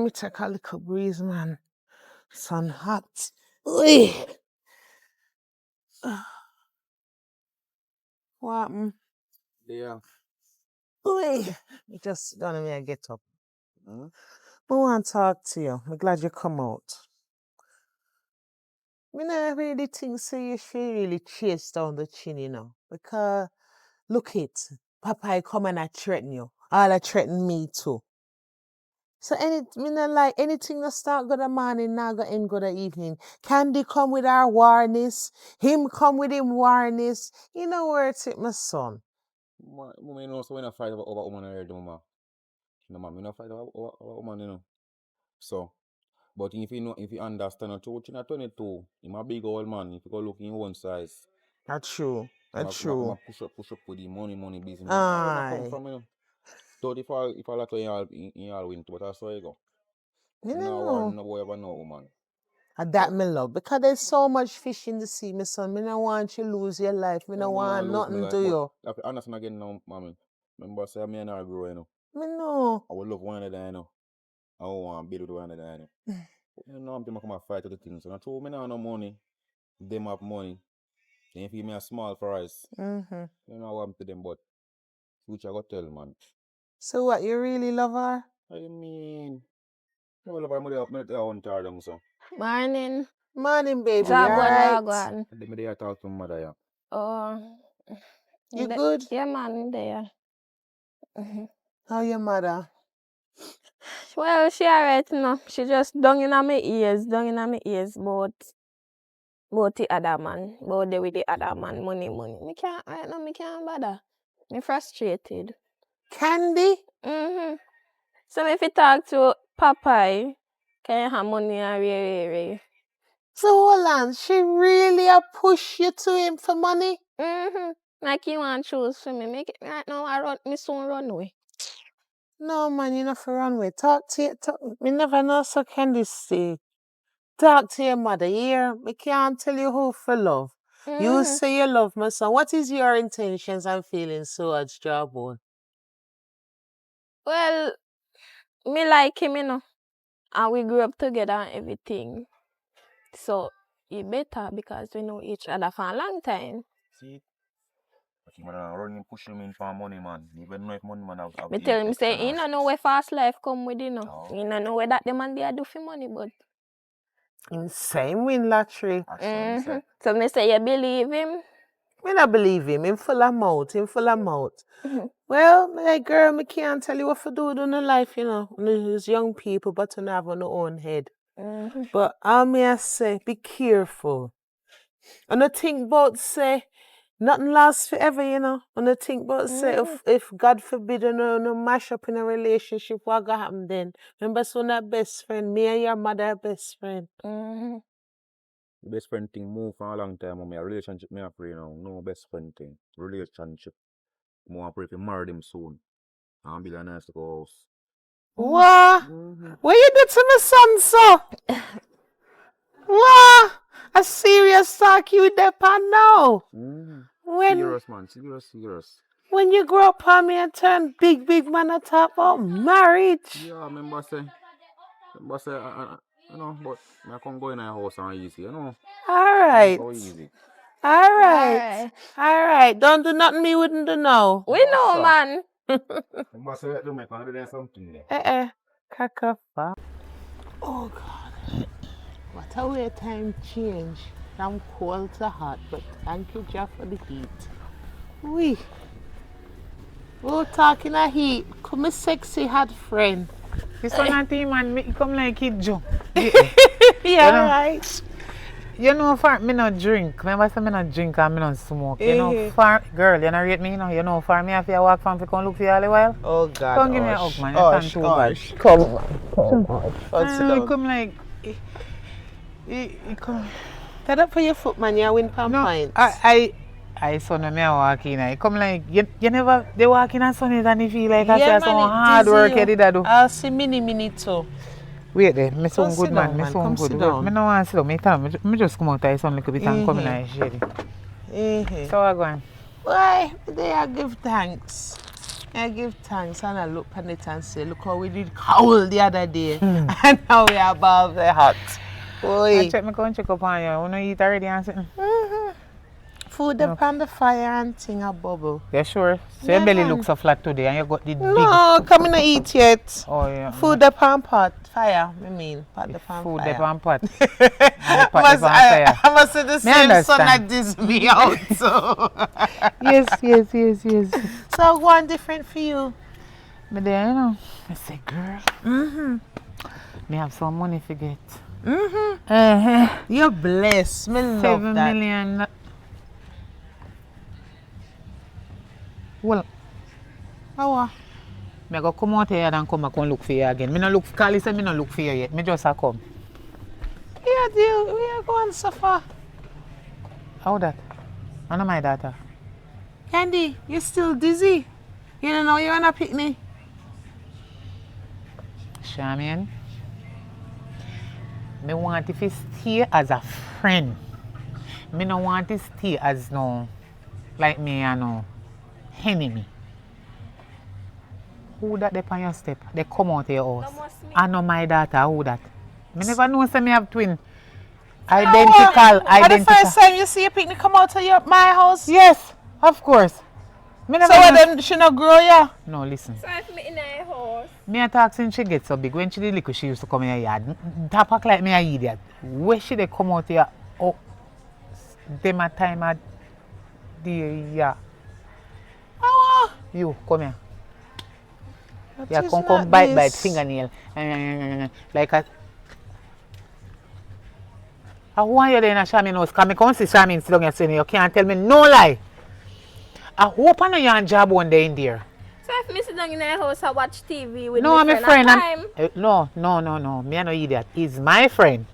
me take a little breeze, man. Sun hot. Oi. What happened? Yeah. Oi. You just don't let me get up. I want to talk to you. I'm glad you come out. I don't really think so you should really chase down the chin, you know. Because, look it. Papa, I come and I threaten you. All I threaten me too. So anything that start good morning, now go end good evening. Candy come with our warnings. Him come with him warnings. You know where it's it, my son. Mama, you know, so when I fight over woman already, mama. No, mama, you know, fight over woman, you know. So, but if you understand the truth, you're not 22. You're a big old man. If you go look in your own size. That's true. That's I'm true. push up with the money business. Aye. Where I come from, you know. So if I like to you all win, but that's how you go. You No know. boy ever know, woman. And that me love. Because there's so much fish in the sea, my son. Me don't want you lose your life. Me don't want nothing to you. If you understand again now, mommy. Remember, say me and I grow, you know. Me know. I would love one another, you know. I don't want to build with one another, you know. But you know, I'm going to come and fight with the things. So I told me now no money. Them have money. Then if you give me a small price, you know what I'm to them, but which I got tell, man. So what, you really love her? I mean, I love her, I want to her, so. Morning. Morning, baby. Talk You alright? I talk to mother, yeah. Oh. You good? Yeah, man, there. How your mother? Well, she alright, you know. She just down in my ears, about the other man. About the with the other man, money. Me can't bother. Me frustrated. Candy? So if you talk to Papa, can you have money and re. So hold on, she really a push you to him for money? Like you want to choose for me. Make it right now, me soon run away. No, man, you not for run away. Talk to you. Me never know so Candy say. Talk to your mother here. Me can't tell you who for love. You say you love my son. What is your intentions and feelings towards Jawbone? Well, me like him, you know. And we grew up together and everything. So, it better because we know each other for a long time. See? But you running push him in for money, man. Even know if money, man, have Me tell him, say, he don't know where fast life come with, you know. He don't know where that the man they do for money, but... Same win lottery. So, me say, you believe him? Me not believe him. Him full of mouth. Well, my girl, me can't tell you what to do in life, you know. There's young people, but to have on their own head. But all me I say, be careful. And I think about say, nothing lasts forever, you know. And I think about say, if God forbid you no mash up in a relationship, what gonna happen then? Remember, so that best friend, me and your mother are best friend. Best friend thing move for a long time. My relationship, me pray now. No best friend thing. Relationship. I pray to marry them soon. And build a nice little house. What? What you do to my son, so? What? A serious talk you there pan now? Serious, man. Serious. When you grow up on me and turn big man and talk about marriage. Yeah, I remember say, you know, but I can't go in a house and easy, you know. Alright. Go easy. Alright. Don't do nothing me wouldn't do now. We know, man. Remember say, do make one something there. Oh, God. What a way time change from cold to hot, but thank you, Jeff, for the heat. We're talking a heat. Come a sexy hot friend. This one a team man, he come like it Joe. Yeah, right. You know, for me not drink. Remember, say me not drink and me not smoke. You know, for girl, you not rate me, you know. You know, for me, if you walk from to come look for you all the while. Oh God. Come give me a hug, man. You stand too bad. Come. Come like, he come. Stand up for your foot, man. You win pound pints. I son me a walk in. I come like you never they walk in and son it and you feel like I say some hard work you did do. I'll see mini too. Wait there, me some good man. Me some good. Me no want to sit down. Me just come out there some little bit and come in and shady. So I go on. Why? They are give thanks. I give thanks and I look on it and say, look how we did cowl the other day. And now we are above the hot. Boy. I check my country check up on you. You know eat already and something? Food up on the fire and thing a bubble. Yeah, sure. So Yeah, your belly man. looks so flat today and you got the big... No, come in to eat yet. Oh, yeah. Food up on pot. Fire, I mean. Pot the pan Food fire. up on pot. And the pot up on fire. I must say the same understand. son that diss me out. So. Yes. So one different for you. But then, you know, I say, girl, me have some money to get. You're blessed. Me love 7 that. million. Well, How? me go come out here and come back and look for you again. Me no look, Carly said me no look for you yet. Me just a come. Yeah, dear, we are going so far. How that? I know my daughter. Candy, you're still dizzy. You don't know you're on a picnic. Charmian, me want if you stay as a friend. Me no want to stay as no, like me and no enemy. Who that they on your step? They come out of your house. I know my daughter. Who that? Me never know say me have twin. Identical. The first time you see a picnic come out of my house? Yes, of course. Me never So know. then she not grow ya? No, listen. So if me in a house. Me a talk since she get so big. When she did little, she used to come in her yard. Tap act like me a idiot. Where she they come out here? Oh, them a time at the yeah. Oh, You come here. that Yeah, is come not bite this. fingernail. Like a. I want you there in a Shamin house. Because I can't see Shamin sit down here saying you can't tell me no lie. I hope I know you're on job one day in there. So if me sit down in a house, I watch TV with No, I'm my a friend. friend. No. Me no idiot. He's my friend.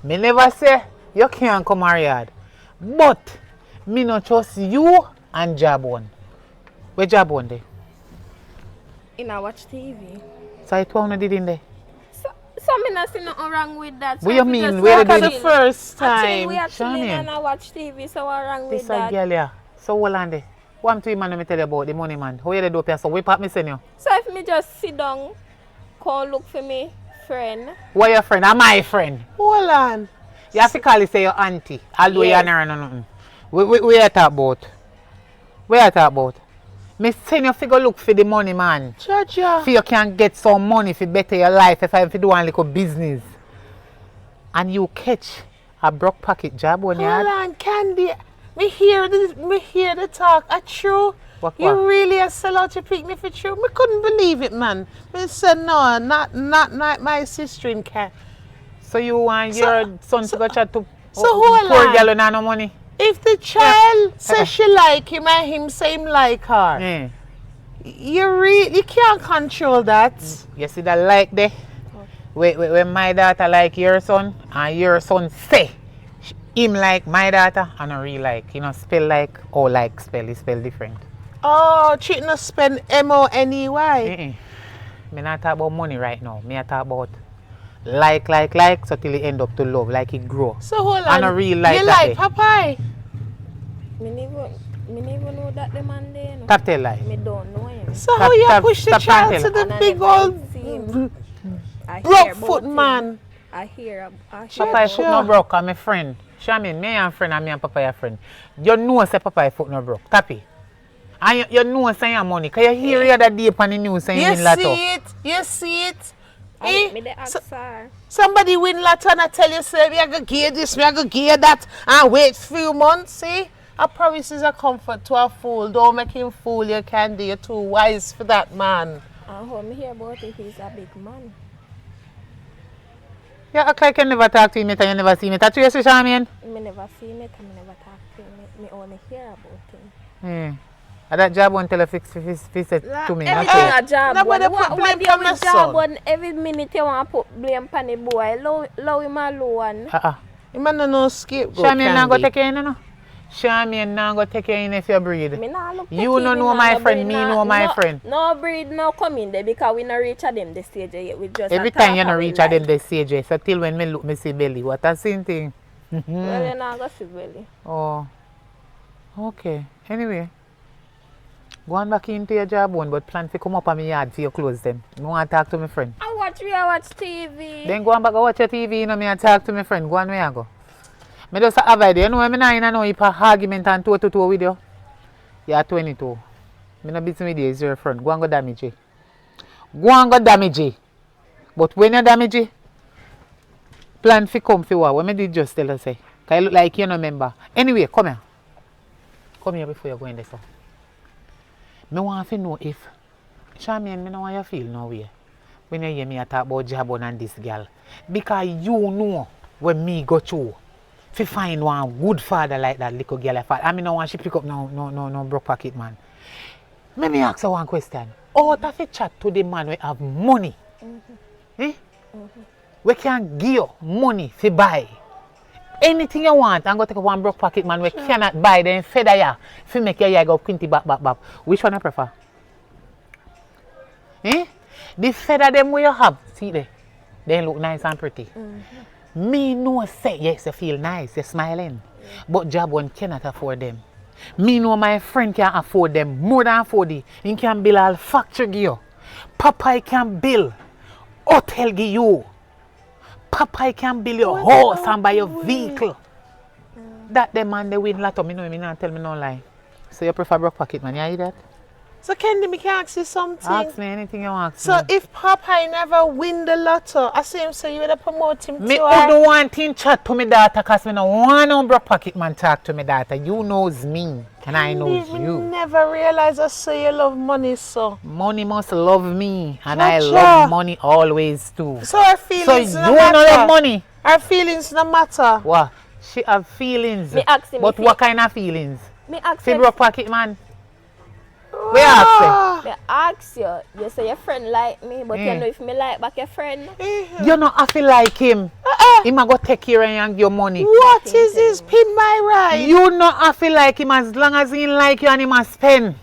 Me never say you can't come our yard. But me no trust you and job one. Where job one day? In a watch TV. So I told you did in there. So me not see nothing wrong with that. So What you if we mean? just Where walk they For do the in, first actually, we time. are chilling Charmian. and I watch TV, so what wrong with This a that? girl here. So hold on there. What to you man let me tell you about the money man. How you dey do up here? So we part me send you. So if me just sit down, come look for me friend. What your friend? I'm my friend. Hold on. You have to call it say your auntie. Although Yes. you're not nothing. We are talk about. We are talk about. Me send you figure look for the money man. Jaja. For you can get some money for better your life if you do one little business. And you catch a broke pocket job when you Hold had. on, Candy. Me hear the talk. A true. What? You really a sell out your picnic for true? Me couldn't believe it, man. Me said no, not my sister in cat. So you want your son to go chat to hold poor on. girl and no money? If the child says she like him and him say him like her, Yeah. you can't control that. You see that like there? When my daughter like your son and your son say him like my daughter and I really like, you know, spell like or like spell, he spell different. Oh, treat no spend MONEY. Me not talk about money right now. Me talk about like so till it end up to love, like it grow. So hold on. I don't really like you that like day. Popeye? Me never know that the man there. No. Tap tell lie. Me don't know him. So how you push the stop child and to tell. the And I big never old see him. I hear broke about foot him. man? I hear Papa about foot no broke, I'm a friend. Shamin, me and friend and me and Papa your friend. You know say Papa foot no broke. Tappy. And you know say your money. Can you hear the other day on the news saying You win lotto? see it? You see it? Me the So- answer. somebody win lotto and I tell you, say, me I go give this, me I go give that, and wait few months, see? A promise is a comfort to a fool. Don't make him fool you, Candy. You're too wise for that man. And how me hear about it, he's a big man. You act like you never talk to him and you never see me. That's what you say, Shamin? Me never see him, me never talk to him. Me only hear about him. Yeah. And that job won't tell you fix it to me. Everything Okay. a job Nobody one. put What blame do on you my with job son. one? Every minute you want to put blame on the boy. Allow him alone. You man no scapegoat, Shamin now go Candy. take you in, no? Shamin now go take you in if you breed. Me nah look You petty, no me know nah my no friend, breed, me nah- know my friend. No breed no come in there because we not reach at them the stage yet. We just Every a talk time you no how we reach at them, like. they say J. So till when me look, me see belly. What a same thing. Well, you not go see belly. Oh. Okay. Anyway. Go on back into your job one, but plan to come up on my yard for your clothes them. I want to talk to my friend. I watch TV. Then go on back and watch your TV, you know, me and talk to my friend. Go on where I go. Me just avoid you. You know, I'm not know if I argument and toe to toe with you. You're 22. Me not beating with you, it's your friend. Go and go damage it. Go and go damage it. But when you damage it, plan for come for what? What me did just tell us say. Cause you look like you no member. Anyway, come here. Come here before you go in there, so. Me want to know if Charmian, me know how you feel now way. When you hear me talk about Jabon and this girl. Because you know when me go through to find one good father like that little girl. I mean, no one she pick up no broke pocket man. Let me ask you one question. Out of a chat to the man we have money. Eh? We can give you money to buy anything you want and go take up one broke pocket man we cannot buy then feather ya to make your go quinty back. Which one I prefer? Eh? The feather them where you have, see there, they look nice and pretty. Me know say yes you feel nice, you're smiling. But job one cannot afford them. Me know my friend can afford them more than 40. He can build a factory give you. Papa can build hotel give you. Papa can build your house and buy your vehicle. That the man they win lotto. Me know me not tell me no lie. So you prefer broke pocket man, you hear that? So Kendi, me can ask you something. Ask me anything you want. So if Papa never win the lotto, I see him say you would promote him Me to don't want him chat to me daughter because me no want no broke pocket man talk to me daughter. You knows me and I knows you. Never realize I say you love money so. Money must love me and I Gotcha. love money always too. So our feelings So no you matter. no love money? Our feelings no matter. What? She have feelings. Me ask him But if what kind of feelings? Me ask See him. broke pocket man? We ask Me ask you. You say your friend like me, but you know if me like back your friend. you know I feel like him. Him a go take care of you and give you money. What is this pin my ride? You know I feel like him as long as he like you and him a spend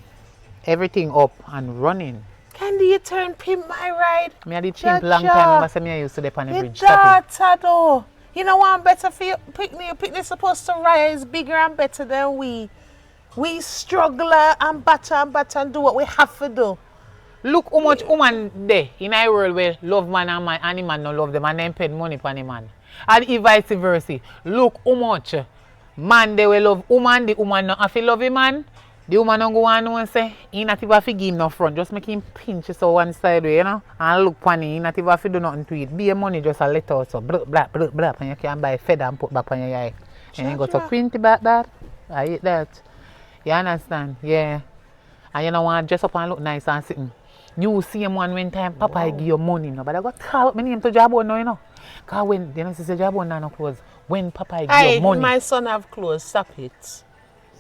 everything up and running. Candy, you turn pin my ride? Me a the chimp long Gotcha. time. I say me I used to dip on the The bridge. Stop daughter though. You know what better for you? Picnic supposed to rise bigger and better than we. We struggle and batter and do what we have to do. it. Look how much woman there in a world where love man and man and the man don't love them and then pay money for the man. And if vice versa. Look how much man they will love woman, the woman not have to love a man. The woman don't go on and say, he not even have to give him no front. Just make him pinch so one side way, you know, and look on it. He not even have to do nothing to it. Be a money just a let out so blah blah blah blah and you can buy feather and put back on your eye. And you go to quinty back that. I hate that. You understand? Yeah. And you don't want to dress up and look nice and sitting. You see him one time, Papa I give you money, no, but I got to call up my name to Jabon now, you know. Because when, you know, she say Jabon now no clothes. When Papa I give you money. My son have clothes, stop it.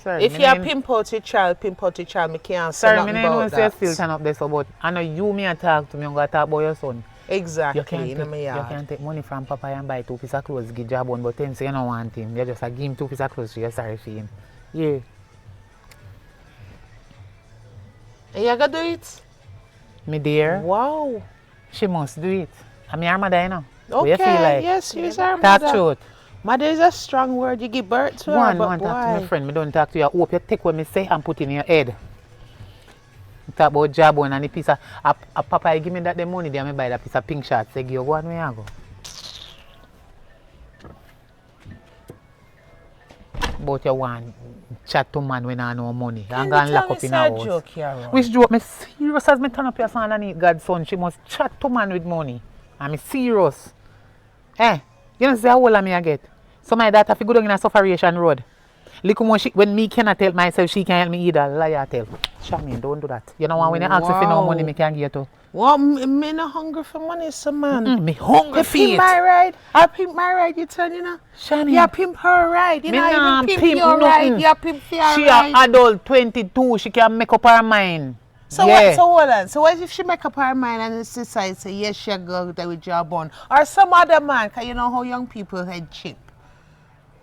Sorry, If you are pimp out your child, me can't say sorry, nothing I know about say you that. still turn up there, so, but I know you me and talk to me, I'm going to talk about your son. Exactly, You in my yard. can't take money from Papa and buy 2 pieces of clothes, give Jabon, but him say you don't want him. You just give him 2 pieces of clothes, you're sorry for him. Yeah. And you gonna do it? Me dear, Wow. she must do it. I'm your mother, you know. What Okay, you feel like? yes, you're our Talk mother. truth. Mother is a strong word. You give birth to her, One, but talk to my boy. friend. Me don't talk to you. I hope you take what me say and put it in your head. You talk about Jabon and the piece of a Papa I give me that the money there, me buy that piece of pink shirt. Say, give you go and where you go. But you want chat to man when I know money. I'm going to lock up in a house. Joke here, Which joke? Me serious as me turn up your son underneath God's son. She must chat to man with money. I'm serious. Eh? You know see how old am I get? So my daughter fi go down in a sufferation road. Look how much when me cannot help myself, she can't help me either. Liar tell. Shamin, don't do that. You know when you ask if you know money, me can give you to. Well, me not hungry for money, so man. Me hungry You for pimp it. my ride. I pimp my ride, you tell you know. Shamin. You pimp her ride. You Me know, nah even pimp pimp your nothing. ride. You pimp your She ride. a adult 22. She can make up her mind. So yeah. what? So hold on. So what if she make up her mind and decide say yes, she go there with Jabon or some other man? Cause you know how young people head cheap.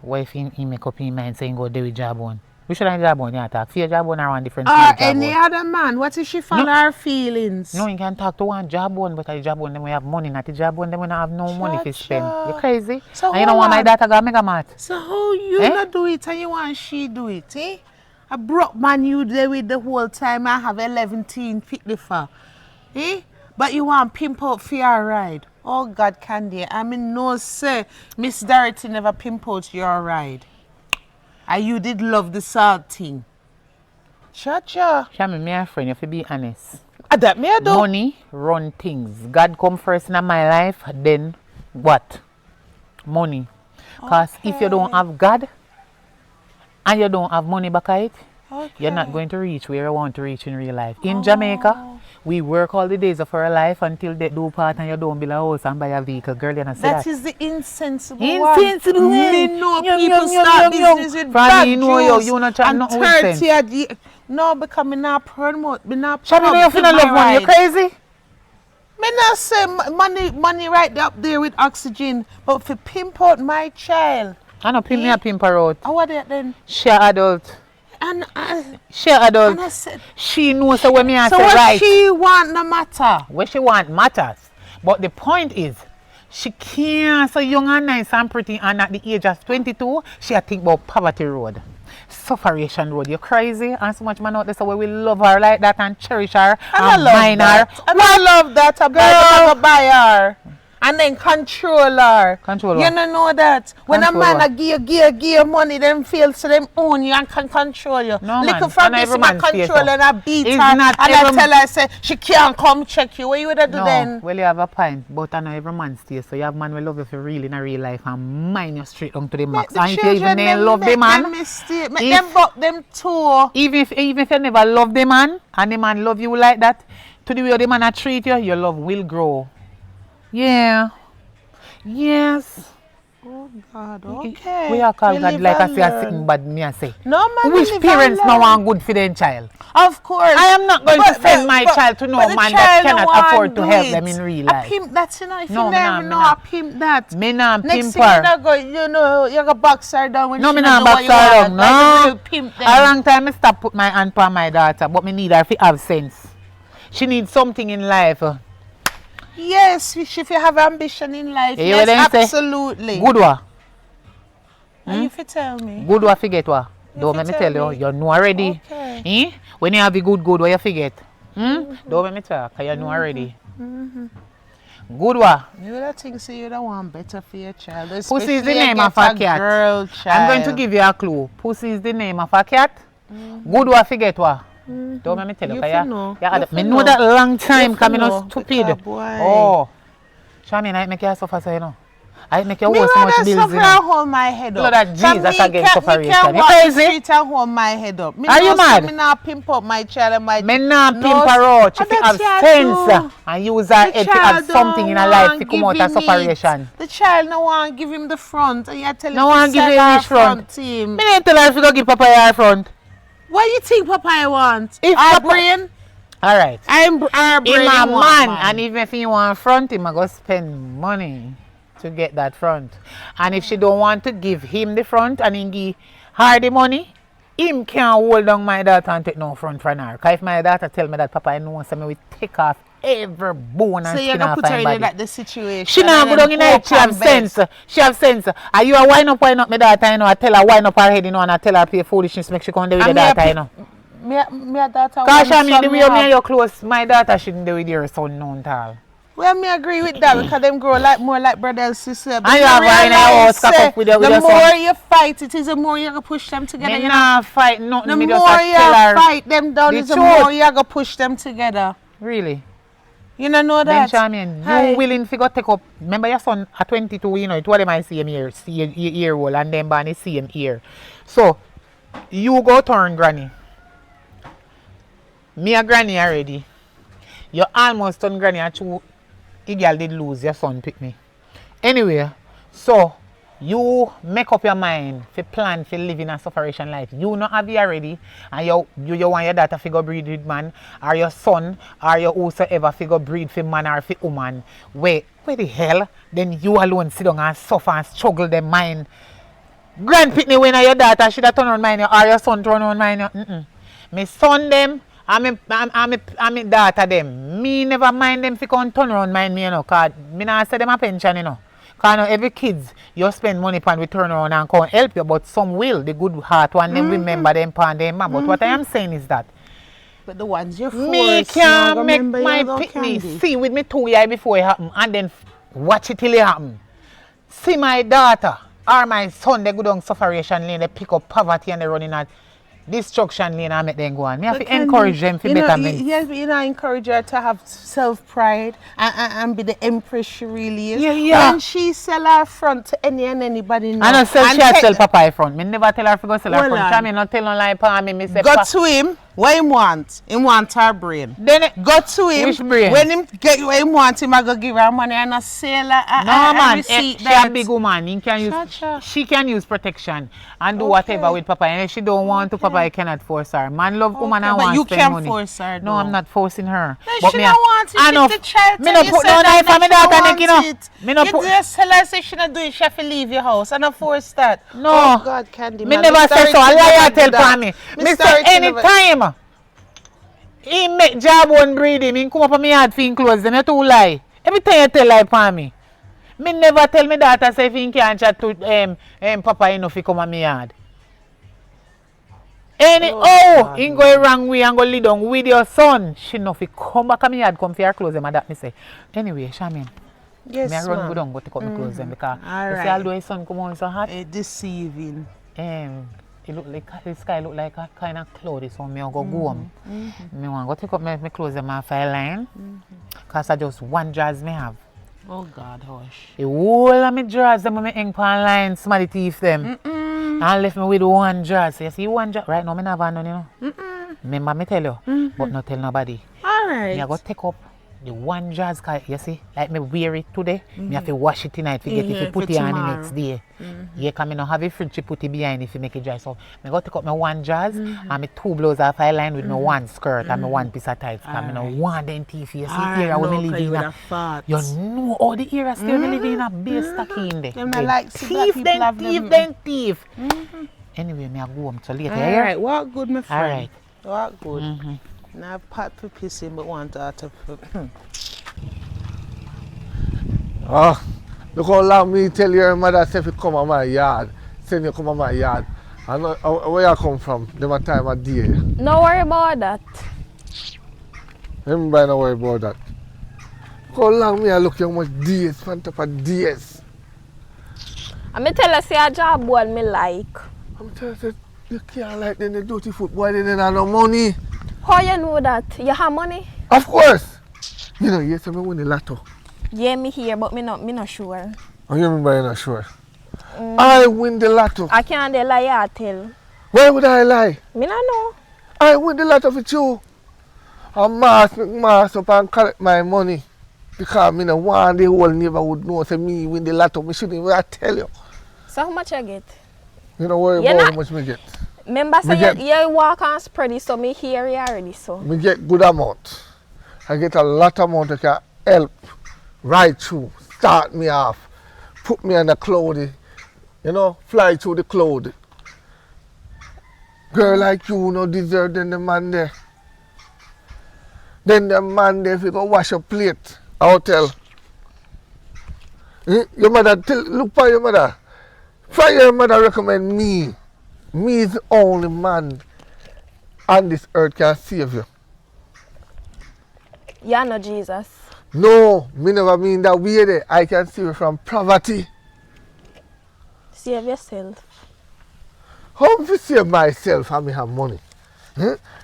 What if he make up his mind saying go there with Jabon? We should have Jabon, yeah, talk. Fear Jabon are one different Or thing with any Jabon. other man? What if she follow her feelings? No, you can talk to one Jabon, but the Jabon them we have money, not the Jabon them we not have no money to spend. Cha-cha. You crazy? So and you don't hold want my on. daughter go mega mad. So how you Eh? not do it and you want she do it, eh? I broke man you there with the whole time I have 11 fit the for. Eh? But you want pimp out for your ride. Oh God, Candy. I mean no say Miss Dorothy never pimp out your ride. And you did love the salt thing. Cha-cha. Shami, me a friend, you have to be honest. That me I do. Money run things. God come first in my life, then what? Money. Because if you don't have God and you don't have money back at it, you're not going to reach where you want to reach in real life. In Jamaica, we work all the days of our life until they do part and you don't build a house and buy a vehicle. Girl, you not see that. That is the insensible Insensible one. Me know people start business with bad juice you not try and nothing with 30 at the... No, because me not promote, me not Shami, you finna love money, you crazy? Me not say money right up there with oxygen, but for pimp out my child. I know pimp me a pimp her out. How are that then? She a adult. And She a adult. and I said, She knows so when me I so say what right. she want no matter. What she want matters. But the point is, she can't so young and nice and pretty and at the age of 22, she a think about poverty road. Sufferation road. You crazy? And so much man out there so we love her like that and cherish her and mine her. And I love that about buy her. And then control her. Control You her. don't know that. When Control a man her. give you money, them feel so them own you and can control you. No, Little man. from And this every I man space, control though. and I beat It's her. not And I every tell her, say, she can't come check you. What you would have do No, then? well you have a point, but I know every man stays. So you have man will love you for real in a real life and mind you straight down to the max. And if you even ain't love the man, Make them buck them too. even if you never love the man and the man love you like that, to the way the man a treat you, your love will grow. Yeah. Yes. Oh God, okay. We are called We God live like I and say a learn. sitting bad me I say. No man, Which we live parents and no learn. want good for their child? Of course. I am not going to send my but- child to no but the man that child no cannot want afford to do help it. them in real A life. pimp that, you know, if No, you me never nah, know me nah. a pimp that. Me nah Next pimp thing her. you know, you go box her down when No, she me don't not know box what you her want. down. Like a No. real pimp then. A long time I stop put my hand on my daughter, but me need her to have sense. She needs something in life. Yes, if you have ambition in life, You hear what yes, them say? absolutely. Good wa? And if you tell me. Good wa forget wa? Don't fi let me tell tell me. you know already. Okay. Eh? When you have the good what you forget? Don't let me talk, cause you know already. Good wa? You would think so you don't want better for your child. Pussy is the especially name get of a cat. Girl child. I'm going to give you a clue. Pussy is the name of a cat. Good wa forget wa? Don't let me tell you, You cause fi know. yeah, You me fi know know. that long time, You fi cause me know, no stupid. because boy. Oh. Shami, I make you suffer so you know. I make you Me work so much rather bills, suffer you and know. hold my head up. Lord that So Jesus me against can't- sufferation. Me can't You walk the crazy? street and hold my head up. Me Are know you say mad? Me not pimp up my child and my Me not no, pimp her out. She and fi that's have your sense too. and use her The head to have child something in her don't life want to come give out of him it. separation. The child no want give him the front and you tell him No to want give sell him her which front? team. Me ain't tell her if you go give Papa her front. What you think Papa I want? If Our Papa- brain? Alright. Our brain Him a want, man, and even if he want front, him a go spend money to get that front. And if she don't want to give him the front and he give her the money, him can't hold down my daughter and take no front from her. Cause if my daughter tell me that Papa I know so me will take off every bone and So you're skin gonna off put her her in body. like the situation. She not and go then down in her, hope she have and beg. sense. She have sense. Are you a wind up my daughter, you know? I tell her wind up her head, you know, and I tell her pay foolishness, make she come there with the And me a daughter, you know. Me a daughter. Cause one I mean, son the me way me have. and you close, my daughter shouldn't do with your son known all. Well, me agree with that because them grow like more like brother and sister. But And you have her in a house, cock up with your the son. more you fight it is the more you gonna push them together. Me You know? nah fight nothing, The me more just a you tell her. fight them down the is the truth. more you gonna push them together. Really? You don't know that? Benjamin, Hi. you willing to go take up, remember your son at 22, you know, it was them I see him here, year old, and then Barney see him here. So, you go turn granny. Me a granny already. You almost turn granny and the girl did lose your son pick me. Anyway, so you make up your mind for plan for living a separation life. You not have it already and you want your daughter to go breed with man or your son or your whosoever to go breed for man or for woman. Where the hell? Then you alone sit down and suffer and struggle them mind. Grand Pitney when your daughter should have turn on mine or your son turn on mine. My son them and my daughter them. Me never mind them if you come turn around mine me, you know, cause me not say them a pension, you know. Because now every kids, you spend money upon we turn around and come help you, but some will, the good heart one, them remember them upon them man. But what I am saying is that But the ones you me force, can't make remember my you don't picnic candy. see with me 2 years before it happen and then watch it till it happen. See my daughter or my son, they go down sufferation lane, they pick up poverty and they run in a destruction lane and make them go on. Me have But to encourage them to better men. Yes, you know, encourage her to have self-pride and be the empress she really is. Yeah. And she sell her front to any and anybody now. I don't sell And she a take- sell Papa in front. Me never tell her to go sell her Hold front. on. She me not tell no lie pa me say Go to him, what him want? Him want her brain. then Go to him. Which brain? When him get what him want, him I go give her money and a sell her no man, receipt she that. a big woman. He can use, Cha-cha. she can use protection and do whatever with Papa. And if she don't want to, Papa, you cannot force her. Man love woman and but want you spend can money. force her, No, though. I'm not forcing her. No, But she me don't want it. I If know. the child Me tell no you put say no that knife on me she don't daughter neck, you know. want it. Me no You put. just tell her say she not do it, she have to leave your house. And not force that. No. Oh God, Candy. Me man, never Mr. say so. A Richie liar never tell do that. for me. Me Mr. say Richie never- anytime he make job one breed him, he come up on me yard for clothes them. You too lie. Every time you tell lie for me. Me never tell me daughter say if he can't chat to Papa enough he come on me yard. God, He go wrong way and go lead down with your son. She know fi come back on me yard come for your clothes them and that me say. Anyway, Shamin, Yes, me I run ma'am. go down go take up my clothes them because All you see right. although his son come on so hot. Deceiving. It look like the sky look like a kind of cloudy, so me go home. Me want go take up my clothes them off a line, cause I just one dress me have. Oh God, hush. The whole of my drawers them when me hang pan line, somebody thief them. And left me with one dress. So you see one dress right now me never none, you know. Remember me tell you, but not tell nobody. All Me right. I go take up the one dress, cause you see, like me wear it today, me have to wash it tonight to get it to for put it on the tomorrow. next day. Yeah, cause me no have a fridge to put it behind if you make it dry. So me go take up my one dress and my 2 blouse off I line with my one skirt and my one piece of tights. Cause me no want them teeth. You see All area right, where me no, 'cause live you in. would a- have thought. You know all the area still me live in a base stocky in there. Them not like see black thief, people have thief, them. then thief. Anyway, me I go home so later. All Yeah? right, walk good, my friend. right. Walk good. Now pot for pissing, but want her to. Look how long me tell your mother say if you come on my yard, send you come on my yard. I know where you come from, them a time of day. No worry about that. Everybody don't worry about that. Look how long me I look how much days, on top of days. And me tell her say a job one me like. I'm telling you, you can't like them, the dirty football, they don't have no money. How you know that? You have money? Of course. You know, yes, I win the lotto. Yeah, me here, but me not sure. Oh, you remember you're not sure? I win the lotto. I can't lie or tell. Why would I lie? Me not know. I win the lotto with you. I mass up and collect my money. Because me no want the whole neighborhood know say me win the lotto. Me shouldn't even tell you. So how much I get? You don't worry You about not- how much me get. Remember Me say get- you walk and spread it, so me hear you already so. Me get good amount. I get a lot of amount that can help right through, start me off, put me on the cloud, you know, fly through the cloud. Girl like you no deserve than the man there. Then the man there if you go wash your plate, I'll tell. Your mother, look for your mother. For your mother recommend me. Me is the only man on this earth can save you. You know Jesus. No, me never mean that way there. I can save you from poverty. Save yourself. How to save myself and me have money?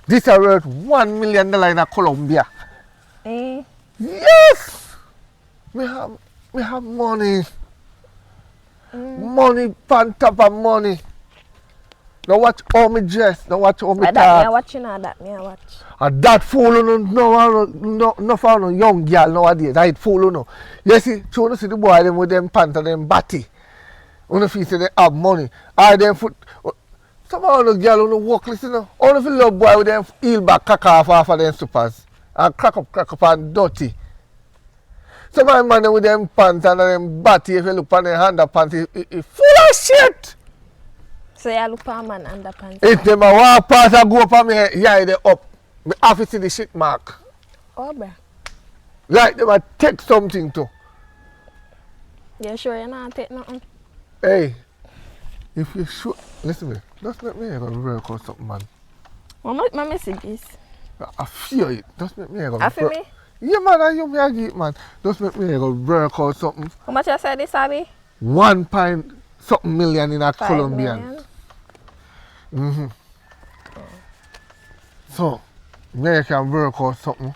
This is worth $1 million in Colombia. Eh? Yes! Me have money. Money on top of money. Now watch how me dress, now watch how me But that me a talk. watch, you know, that me a watch. And that fool no for no young girl nowadays. That fool no. You see, you see the boy them with them pants and them batty. You feel say they have money. Or them foot. Some of the girl who walk listen now. Only feel love boy with them heel back crack off of them slippers. And crack up and dirty. Some of the man with them pants and them batty, if you look on their underpants, it full of shit. So you look for a man underpants. If them a walk past and go up on me, yeah, they up. Me have to see the shit mark. Oh, bruh. Like them a take something to. You sure you're not take nothing? Hey, if you sure, listen to me. Just make me go work out something, man. What my messages? I feel it. Just make me go. After me? Yeah, man, I you me a get, man. Just make me go work out something. How much you said this, Abby? 1 point something million in a 5 Colombian. million. So, me can work out something.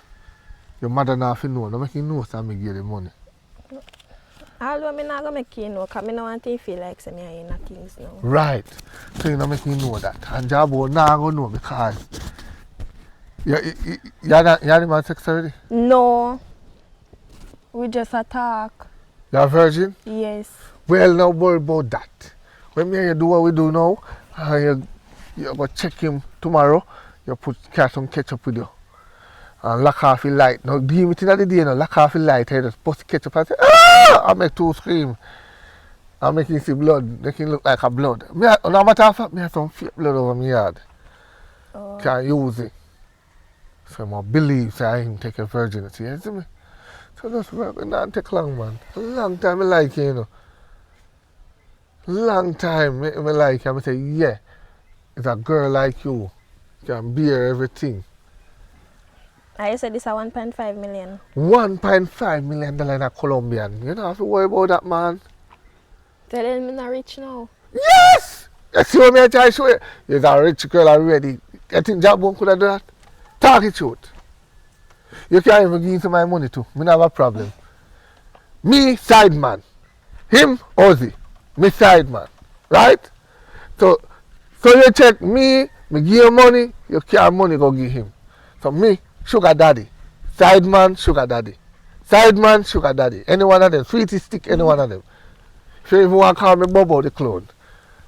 Your mother not fi know. No make you know so me give the money. Although me not gonna make you know, cause me no want to feel like say me in things now. Right. So you know make me know that. And Jabo now go know because you're the man sex already? No. We just a talk. You're a virgin? Yes. Well, now worry about that. When me and you do what we do now, you go check him tomorrow, you put some ketchup with you. And lock off the light. Now give me till the day now, lock off the light, you just put the ketchup and say, ah! I make two scream. I make him see blood, make him look like a blood. No matter of fact, I have some fake blood over my yard. Oh. Can't use it. So I believe so I him take a virginity, you see me? So just work and not take long, man. A long time I like you, you know. Long time I like you. I say, yeah, it's a girl like you. Can bear everything. I said this a 1.5 million. $1.5 million in a Colombian. You don't have to worry about that, man. Tell them me not rich now. Yes! You see what I try to show you? You're a rich girl already. You think Jabon could have done that? Talk it truth. You can't even give me my money too. Me not have a problem. Me, side man. Him, Ozzy. Me, side man. Right? So you check me give you money, you can't money go give him. So me, sugar daddy. Side man, sugar daddy. Side man, sugar daddy. Any one of them. Sweetie stick, any one of them. If you even want to call me Bobo the clone,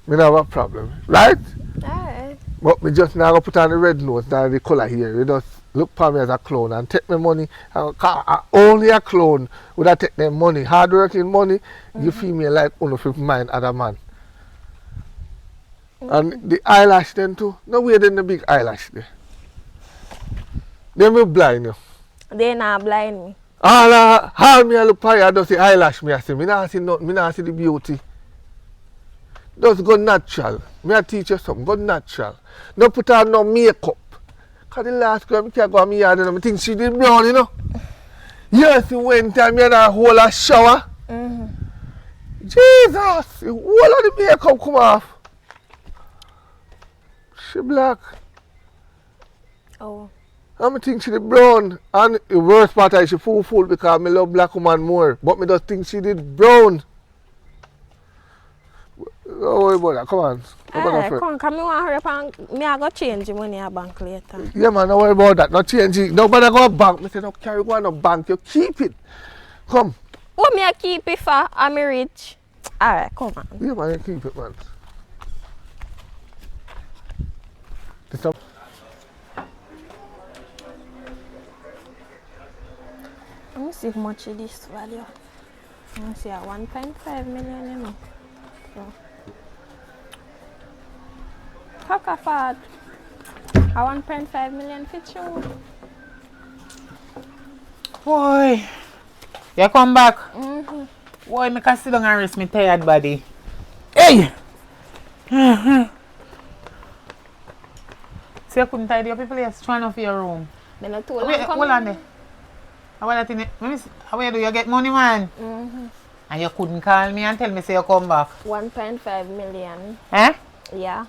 me not have a problem. Right? Alright. But me just now go put on the red nose and the colour here. You just look for me as a clone and take my money. Only a clone would have take them money. Hard working money, you feel me like only for mind other man. And the eyelash then too. No way than the big eyelash there. They will blind you. They not blind me. All me a look for you, just the eyelash me a see. Me not see nothing, me not see the beauty. Just go natural. Me a teach you something, go natural. Don't put on no makeup. Cause the last girl, I can't go on my yard and I think she did brown, you know. Yes, when time you had a whole a shower. Jesus, the whole of the makeup come off. She black. Oh. I think she did brown. And the worst part is she fool because I love black woman more. But me just think she did brown. Don't worry about that, come on. Alright, come on, me want to hurry up and me I go change the money at bank later. Yeah man, don't worry about that. Not change it. Nobody go to bank. Me say no carry go to bank. You keep it. Come. What me I keep it for? I'm rich. Alright, come on. Yeah man, you keep it man. This up. Let me see how much is this value. Let me see a 1.5 million, you know. So. Talk about a 1.5 million for you. Boy, you come back. Boy, make a sit down and rest my tired body. Hey! So you couldn't tidy up your place, trying off your room. Me not too Wait, long hold on there. How about that? Let me see. How you do? You get money, man? And you couldn't call me and tell me say you come back. 1.5 million. Eh? Yeah.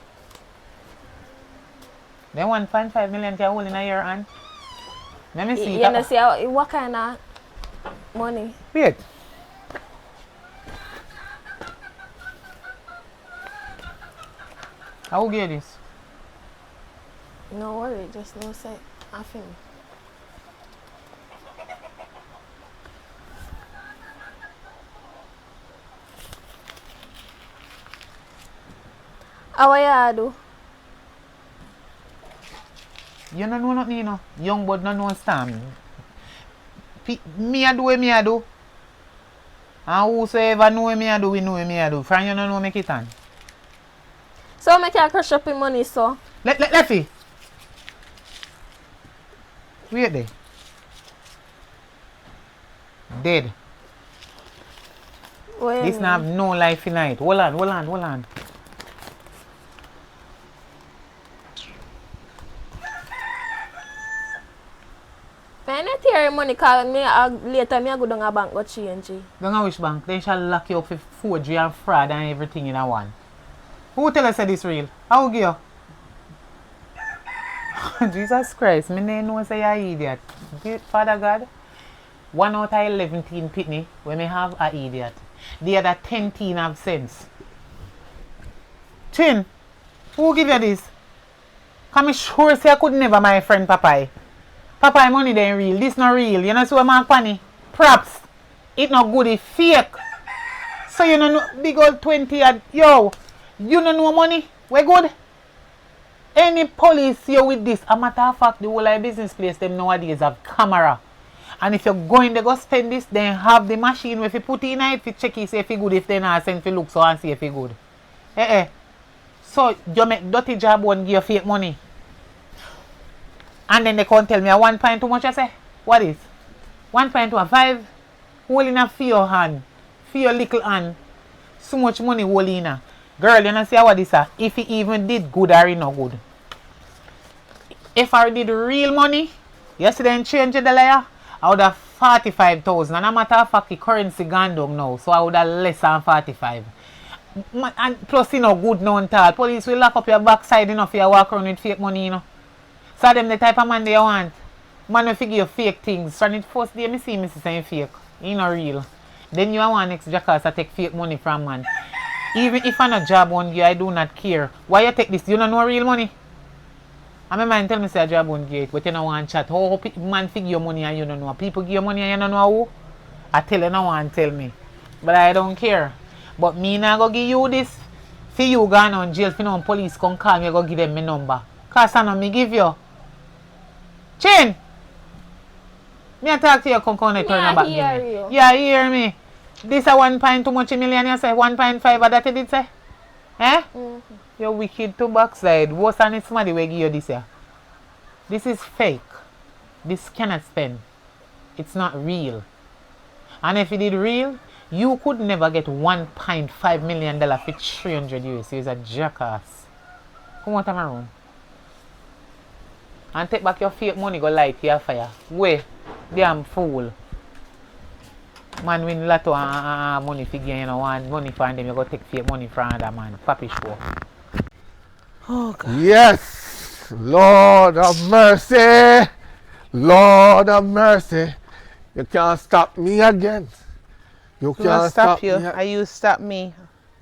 Then 1.5 million can hold in a year hand. Let me see. You know, see what kind of money? Wait. How will get this? No worry, just no say nothing. How are you do? You don't know nothing, you know. Young but don't know stand. Me a do what me a do. And whosoever know what me a do, we know what me a do. From you don't know make it on. So make you crush up your money, so? Let's see. Wait there. Dead. What you This mean? not have no life in it. Hold on. I not hear money cause later me I go down a bank go change it. Don't know which bank. They shall lock you up for forgery and fraud and everything in a one. Who tell us that this real? How give you? Jesus Christ, me no know say you idiot. Father God, 1 out of 11 teen pitney when me have a idiot. The other 10 teen have sense. Chin, who give you this? Come me sure say I could never my friend Papai. Papai money then real. This not real. You know so mark funny. Props. It not good, it fake. So you know big old 20 yo, you don't know money? We good? Any police here with this, a matter of fact, the whole of business place them nowadays have camera. And if you're going to go spend this, then have the machine where if you put in it, if you check it, see if it good, if they not send if you look so and see if it good. So you make dirty job and give you fake money. And then they can't tell me a 1 point too much I say. What is? 1.15 holding a for your hand. For your little hand. So much money holding in. Girl, you know see what this is? If he even did good or not good. If I did real money, yesterday and change the layer, I would have 45,000. And a matter of fact, the currency gone down now, so I would have less than 45. And plus, you know, good known tall. Police will lock up your backside enough for you walk around with fake money, you know. So them the type of man they want. Man will figure you fake things. From the first day, I see me saying fake. You not real. Then you want next jackass to take fake money from man. Even if I'm not job on you, I do not care. Why you take this? You don't know real money? And my man tell me say a job on you, but you don't want chat. How man figure your money and you don't know? People give you money and you don't know who? I tell you no one tell me. But I don't care. But me not go give you this. For you gone on jail, if you know police come call me, go give them my number. Cause I know me give you. Chin! Me I talk to you, come turn back. You. Yeah, hear me. This a 1.2 much million, you say 1.5 that you did say? Eh? You're wicked to backside. What's on it somebody will give you this here? This is fake. This cannot spend. It's not real. And if it did real, you could never get $1.5 million for 300 US. You're a jackass. Come out of my room. And take back your fake money, go light your fire. Wait, damn fool. Man win lotto and money figure, you know, want money for them, you go take fake money from another man. Papi show. Oh, God. Yes, Lord of mercy. Lord of mercy. You can't stop me again. You can't stop you. me. Are you stop me?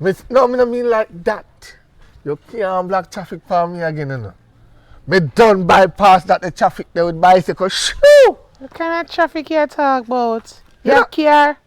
No, I don't mean like that. You can't block traffic for me again, you know. Me done bypass that the traffic there with bicycle. Shoo! What kind of traffic you talk about? Yeah. Your car?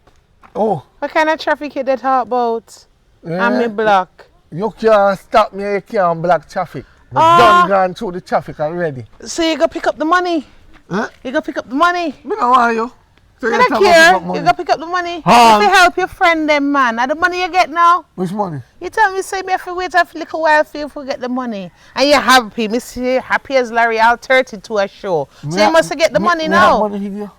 Oh. What kind of traffic you talk about? Yeah. And me block. You can't stop me, you can't block traffic. Me done gone through the traffic already. So you go pick up the money? Huh? You go pick up the money? Me don't want you. So I don't care. You go pick up the money. Ah. You help your friend them, man. And the money you get now? Which money? You tell me, say me have to wait a little while for you to get the money. And you're happy. Me see happy as Larry all 32 a show. So you must get the money now. Money here.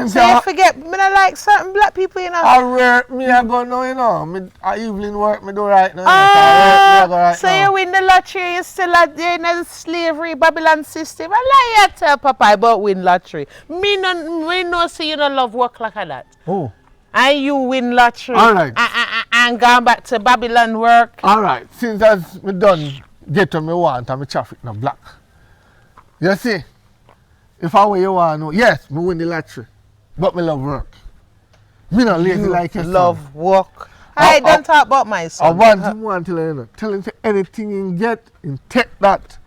So you forget, me not like certain black people, you know. I work, me I go now, you know. Me, I evening work, me do right now. I go right so now. you win the lottery, you still in the slavery Babylon system. I like you tell Papa about win lottery. Me no see you don't love work like that. Oh. And you win lottery. All right. And gone back to Babylon work. All right. Since as me done get to me want and me traffic now black. You see, if I were you want to know, yes, me win the lottery. But me love work. Me not lazy like your love son. work. I don't talk about my son. I want him to learn. Tell him anything he get, he take that.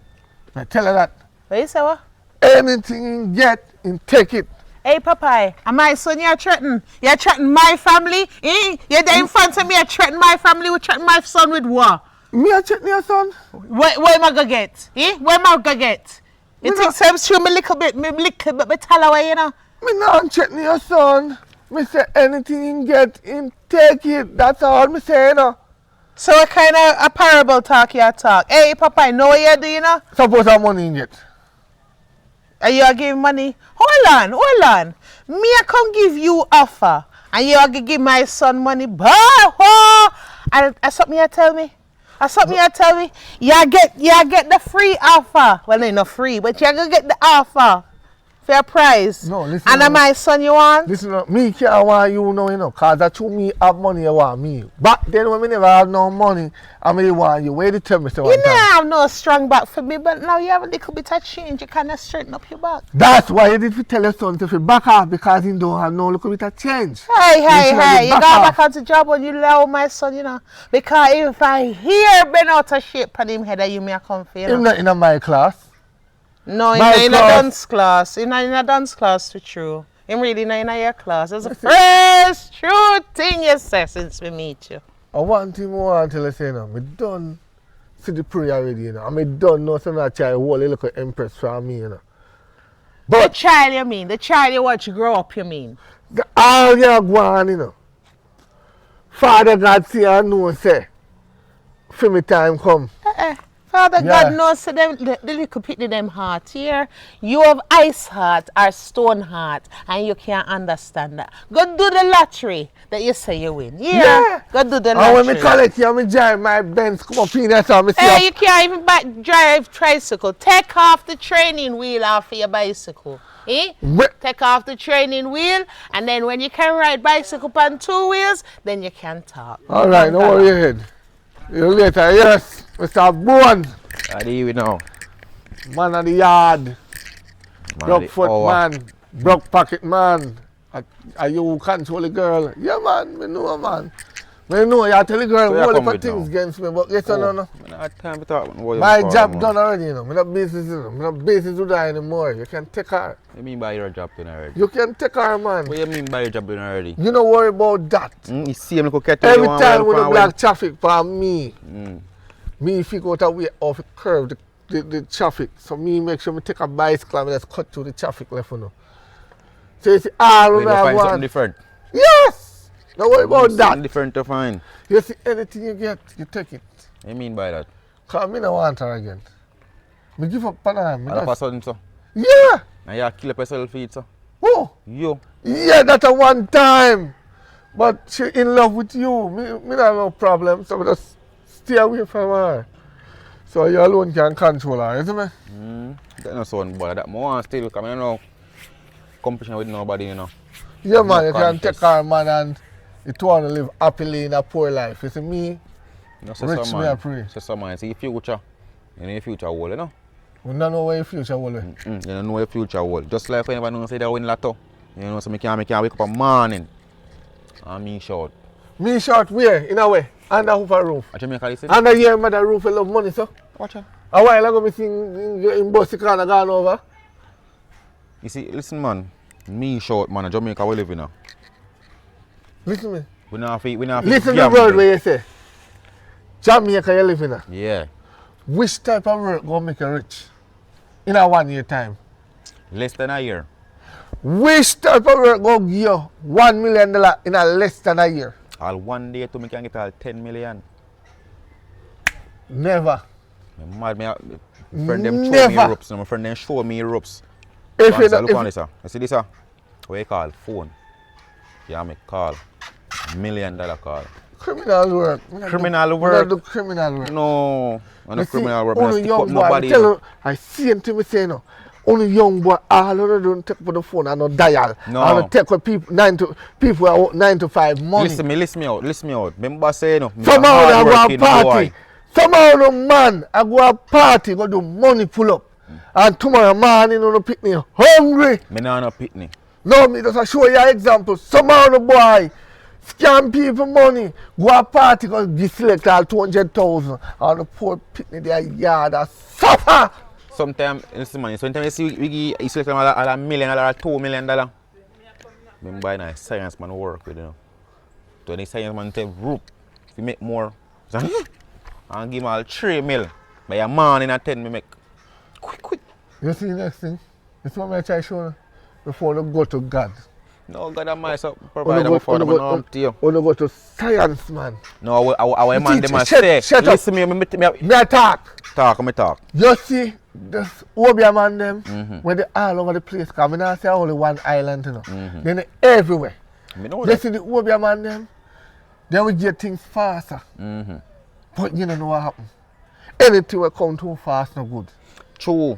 I tell her that. What you say what? Anything he get, he take it. Hey, Papa, and my son, you're threatening. You're threatening my family. Eh? You're there in front of me, you're threatening my family. You threatening my son with what? Me a threaten your son? Where am I going to get? Eh? Where am I going to get? You think so I'm sure me little bit tell away, you know? Me not threaten your son. Me say anything he get, he take it. That's all me say, you know. So what kind of a parable talk you talk? Hey, Papa, I know what you do, you know? Suppose how money he get. Are you giving money? Hold on. Me I come give you offer. And you are going to give my son money. Bah, oh. And that's something you tell me. That's something you tell me. You get the free offer. Well, no, not free, but you're going to get the offer. Fair price. No, listen. And my son you want? Listen, me can't want you know, because that's who me have money, you want me. Back then when me never have no money, I may want you. Where did you tell me so You never have no strong back for me, but now you have a little bit of change. You kind of straighten up your back. That's why you did tell your son to back off, because he don't have no little bit of change. Hey, you got back on the job when you allow my son, you know. Because if I hear been out of shape on him head, you may come for you. Him not in my class. No, in a dance class. In a dance class, for true. Him really not in your class. That's the first true thing you say since we meet you. I want him more until I say, I done see the prayer already, you know. I done know some that child whole little empress from me, you know. But the child you mean? The child you want to grow up, you mean? All you go on, you know. Father God see and know say, for me time come. Father God knows so them, the little pity them heart here. You have ice heart or stone heart and you can't understand that. Go do the lottery that you say you win. Yeah. Go do the lottery. And when me collect you, I drive my Benz come up in there so I see. Hey, you can't even drive tricycle. Take off the training wheel off of your bicycle. Take off the training wheel and then when you can ride bicycle on 2 wheels, then you can talk. Alright, no worry your head. You later, yes. Mr. Bones. I do you know. Man of the yard. Broke foot man. Broke pocket man. Are you control the girl? Yeah man, me know man. Me know you tell the girl So all you come the with things now? against me, but yes or no. I don't have time to talk about what My you job for, done man. already, you know. I'm not business, you know. I'm not business to die anymore. You can take her. What do you mean by your job done already? You can take her, man. What do you mean by your job done already? You don't worry about that. You see him look at you. Every time when the black traffic for me, me figure out a way off the curve, the traffic. So me make sure me take a bicycle and just cut through the traffic left, you know. So you see, all of I that find something one. different. Yes! Don't worry about that. Something different to find. You see, anything you get, you take it. What do you mean by that? Because me don't want her again. Me give up on her. All of a sudden, so. Yeah! And you kill up yourself for it, so. Oh! You. Yeah, that's a one time. But she in love with you. Me don't have no problem. So we just stay away from her. So you alone can control her, isn't it? That's not so bad. That more still come in now. Competition with nobody, you know. Yeah, man, you can Contest. take her, man, and you want to live happily in a poor life. You see, me, You know, say rich some me, I man. pray. Say some man, see your future. You know your future whole, you know. We don't know where your future will be. You don't know your future whole. Just like when everyone say they win lotto. You know, so I can't wake up in the morning. And me short. Me short where? In a way? Under roof or roof? At Jamaica, listen. Under here, mother roof, I love money, so. Watch out. A while ago, me sing in Bossy Corner gone over. You see, listen, man. Me short, man. In Jamaica, we live in now. Listen to me. We not fi Listen to the gamble. word where you say. Jamaica, you live in a. Yeah. Which type of work gonna make you rich? In a 1 year time. Less than a year. Which type of work gonna give you $1 million in a less than a year? All one day to me can get all 10 million. Never. Me mad, me friend them show me Never. ropes. My friend them show me ropes. If you Look don't, on this, sir. You see this, sir? What you call? Phone. Yeah, me call. $1 million call. criminal work. Criminal We work? don't do criminal work. No. I'm not criminal work. Only I stick young up boy, nobody. tell you, I see him to me say no. Only young boy, all of them don't take for the phone and no dial. No. And no take for people, people who are 9 to 5 money. Listen me out. Remember say no. Somehow I go a party. Somehow no man, I go a party, go do money pull up. And tomorrow morning, no pick me hungry. Me nah no pitney. No, me just show you an example. Somehow the boy scam people money, go a party, go give select all 200,000. And the poor pitney their yard a suffer. Sometimes, listen man, sometimes you see we select them at $1 million, $2 million. Remember in a science man work with, you know. So the science man tell rope, if you make more, and give him all 3 mil. By a man in a 10 me make. Quick. You see the next thing? This is what I try to show you. Before you go to God. No, God and myself provide them for them and arm to you. When you go to science, man. No, our man them a Shut- say. shut up. Listen me Me attack. talk. You see, this Obia man them, where they all over the place. Because I not say only one island, you know. Then they everywhere. Me know You that. see the Obia man them? Then we get things faster. Mm-hmm. But you don't know what happen. Anything will come too fast, no good. True.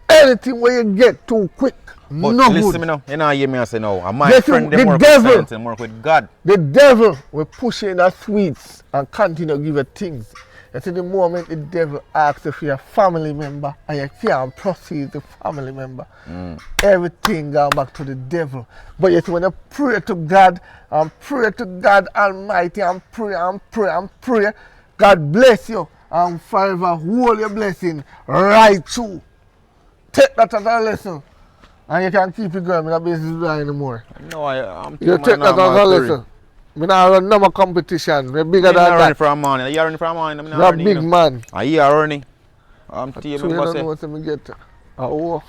Anything where you get too quick, But no listen good. me now. You know hear me say now. And my Yes, friend the them work devil. with science and work with God. The devil will push you in the sweets and continue to give you things. You see, the moment the devil asks if you're a family member and you can't proceed the family member, everything goes back to the devil. But yet when you pray to God and pray to God Almighty and pray, God bless you and forever hold your blessing right through. Take that as a lesson. And you can keep it going. I'm not business anymore. No, I'm You thinking take my that as a normal theory. lesson. I don't run no more competition. We're bigger I'm than not running that. for a man. You're running for a man. I'm not You're a running. big man. You are running. I'm telling you, So you remember don't say. know what me get. Oh,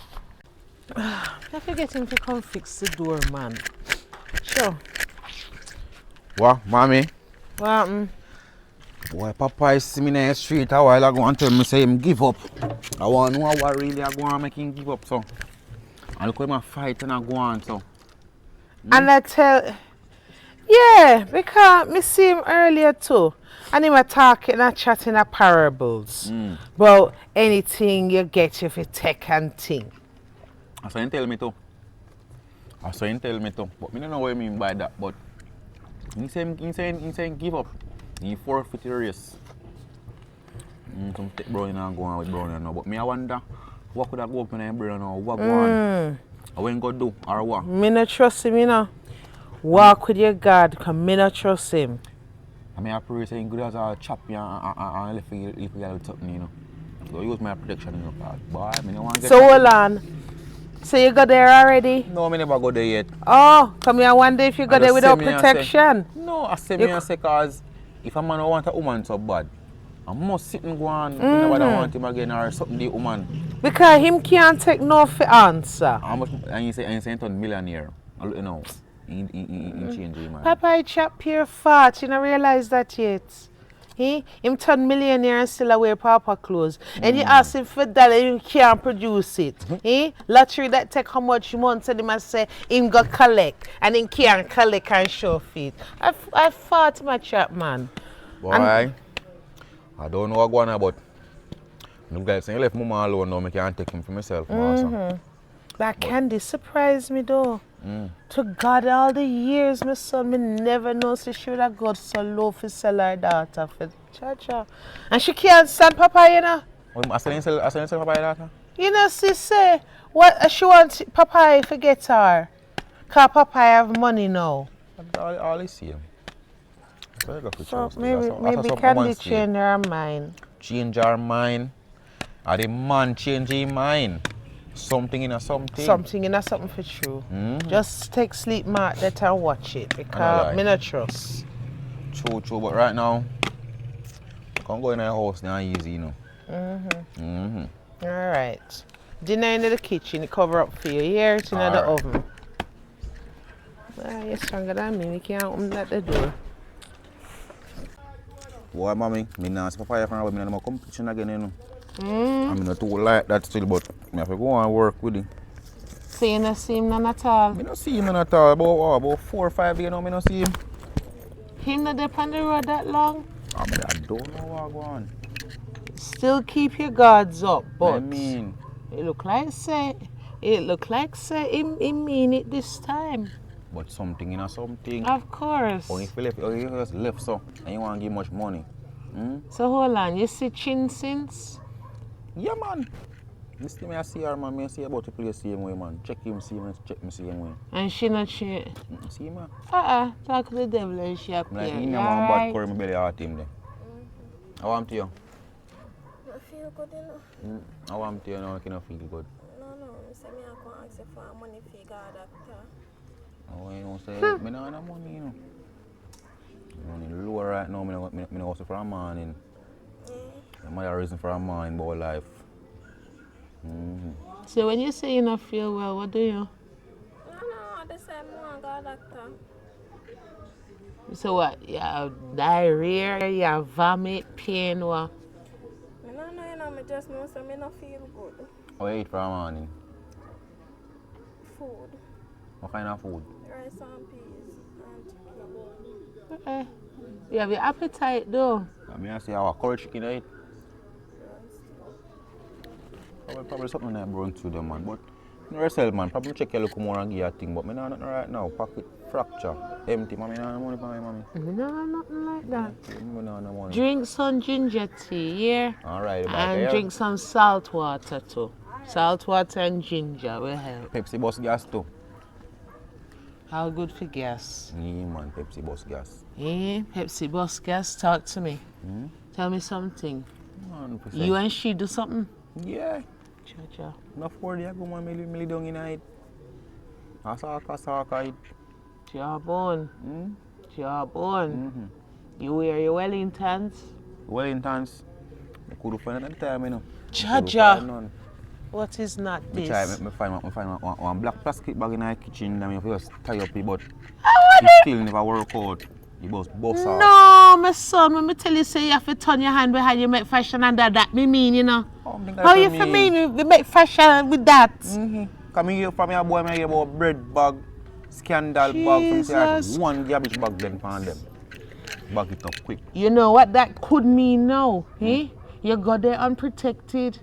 I forget him to come fix the door, man. Sure. What, mommy? Well, Boy, Papa see me in the street a while ago and tell me say him give up. I want to know what really I go on make him give up, so. And look at him fight and I go on, so. and I tell, yeah, because me see him earlier too. And he was talking and chatting a parables. About anything you get if you take and thing. That's what he tell me too. That's what he tell me too. But I don't know what I mean by that, but he say give up. He forfeit the race. Some take Brownie and go on with Brownie now. But me I wonder what could I go up in the brain now? What go on? I went go do or what? Me not trust him, you know. Walk with your God, because me not trust him. I mean I pray saying good as a chop me and left you with something, you know. So use my protection, you know. Boy, I don't want to get So hold on. So you got there already? No, I never go there yet. Oh, come here one day if you go there without protection. No, I say me and say cause if a man want a woman so bad, I must sit and go on, you know what I want him again or something the woman. Because him can't take no for answer. How much and you say turn millionaire. You know, he change his mind. Papa, I chop your fat. You don't realize that yet. Him turn millionaire and still wear Papa clothes. And you ask him for that and he can't produce it. Lottery that take how much months and he must say him go collect. And he can't collect and show fit. I fought my chap, man. Boy, I don't know what going on, but look guys, you left mama alone now, I can't take him for myself. That candy surprised me though. To God, all the years, my son, me never know so she would have got so low for sell her daughter for cha-cha. And she can't stand Papa, you know. I said Papa daughter? You know, she say, what she wants Papa to get her. Because Papa have money now. All is same. So maybe Candy change her mind. Change her mind. Or the man change his mind. Something in a something. Something in a something for true. Just take sleep mark that and watch it. Because me not trust. True, but right now, can't go in the house now easy, you know. Alright. Dinner in the kitchen, it cover up for you. Here it's in the oven. You're stronger than me, we can't open that the door. Boy, mommy, me not see Papa from me no competition again, you know. I'm not too like that still, but I have to go and work with him. So you don't see him none at all? I don't see him at all. About 4 or 5 years now, I don't see him. Him not up on the road that long? I don't know what's going on. Still keep your guards up, but I mean, it look like say he mean it this time. but something in a something. Of course. Only if you just left so, and you want to give much money. So hold on, you see Chin since? Yeah, man. This thing I see her, man. I see about to play the same way, man. Check him, see him, check me same way. And she not she? See, man. Talk to the devil and she appear. Like, him want bad curry, my belly heart him there. I want to you. I feel good enough. I want to you now, I cannot feel good. No, I say me I can't ask you for money for your doctor. Oh, you know, say, I don't have no money, you know. Money low right now, I don't hustle for a man. I'm not reason for a man in my life. So when you say you don't feel well, what do you? No, they say I got a doctor. So what? You have diarrhea, you have vomit, pain, what? No, I just know so I don't feel good. What you eat for a morning? Food. What kind of food? Rice and peas You have your appetite though. I mean, I say our curry chicken I eat. Probably something like brown to them, man. But no yourself, man. Probably check your look more and give you a thing. But me not nothing right now. Pocket fracture, empty. Mommy, no money for me, mommy. No, nothing like that. Me no money. Drink some ginger tea, yeah? Alright, And drink some salt water too. Salt water and ginger will help. Pepsi bus gas too. How good for gas? Yeah, man. Pepsi bus gas. Eh? Pepsi bus gas, talk to me. Tell me something. 100%. You and she do something? Yeah. Cha-cha. No 4 days ago, man. Me down in night. Asaka it. Jawbone. Jawbone. You wear your Wellingtons? Wellingtons. I could find at the time, you know. Cha-cha. What is not Me this? try, me find one black plastic bag in the kitchen and me just tie up it, but it still never work out. You bust off. No, my son, let me tell you, say you have to turn your hand behind you make fashion under that. Me mean, you know. How you for mean we make fashion with that? Come here from your boy, I hear about bread bag, scandal bag, something one garbage bag then find them. Bag it up quick. You know what that could mean now, eh? You go there unprotected.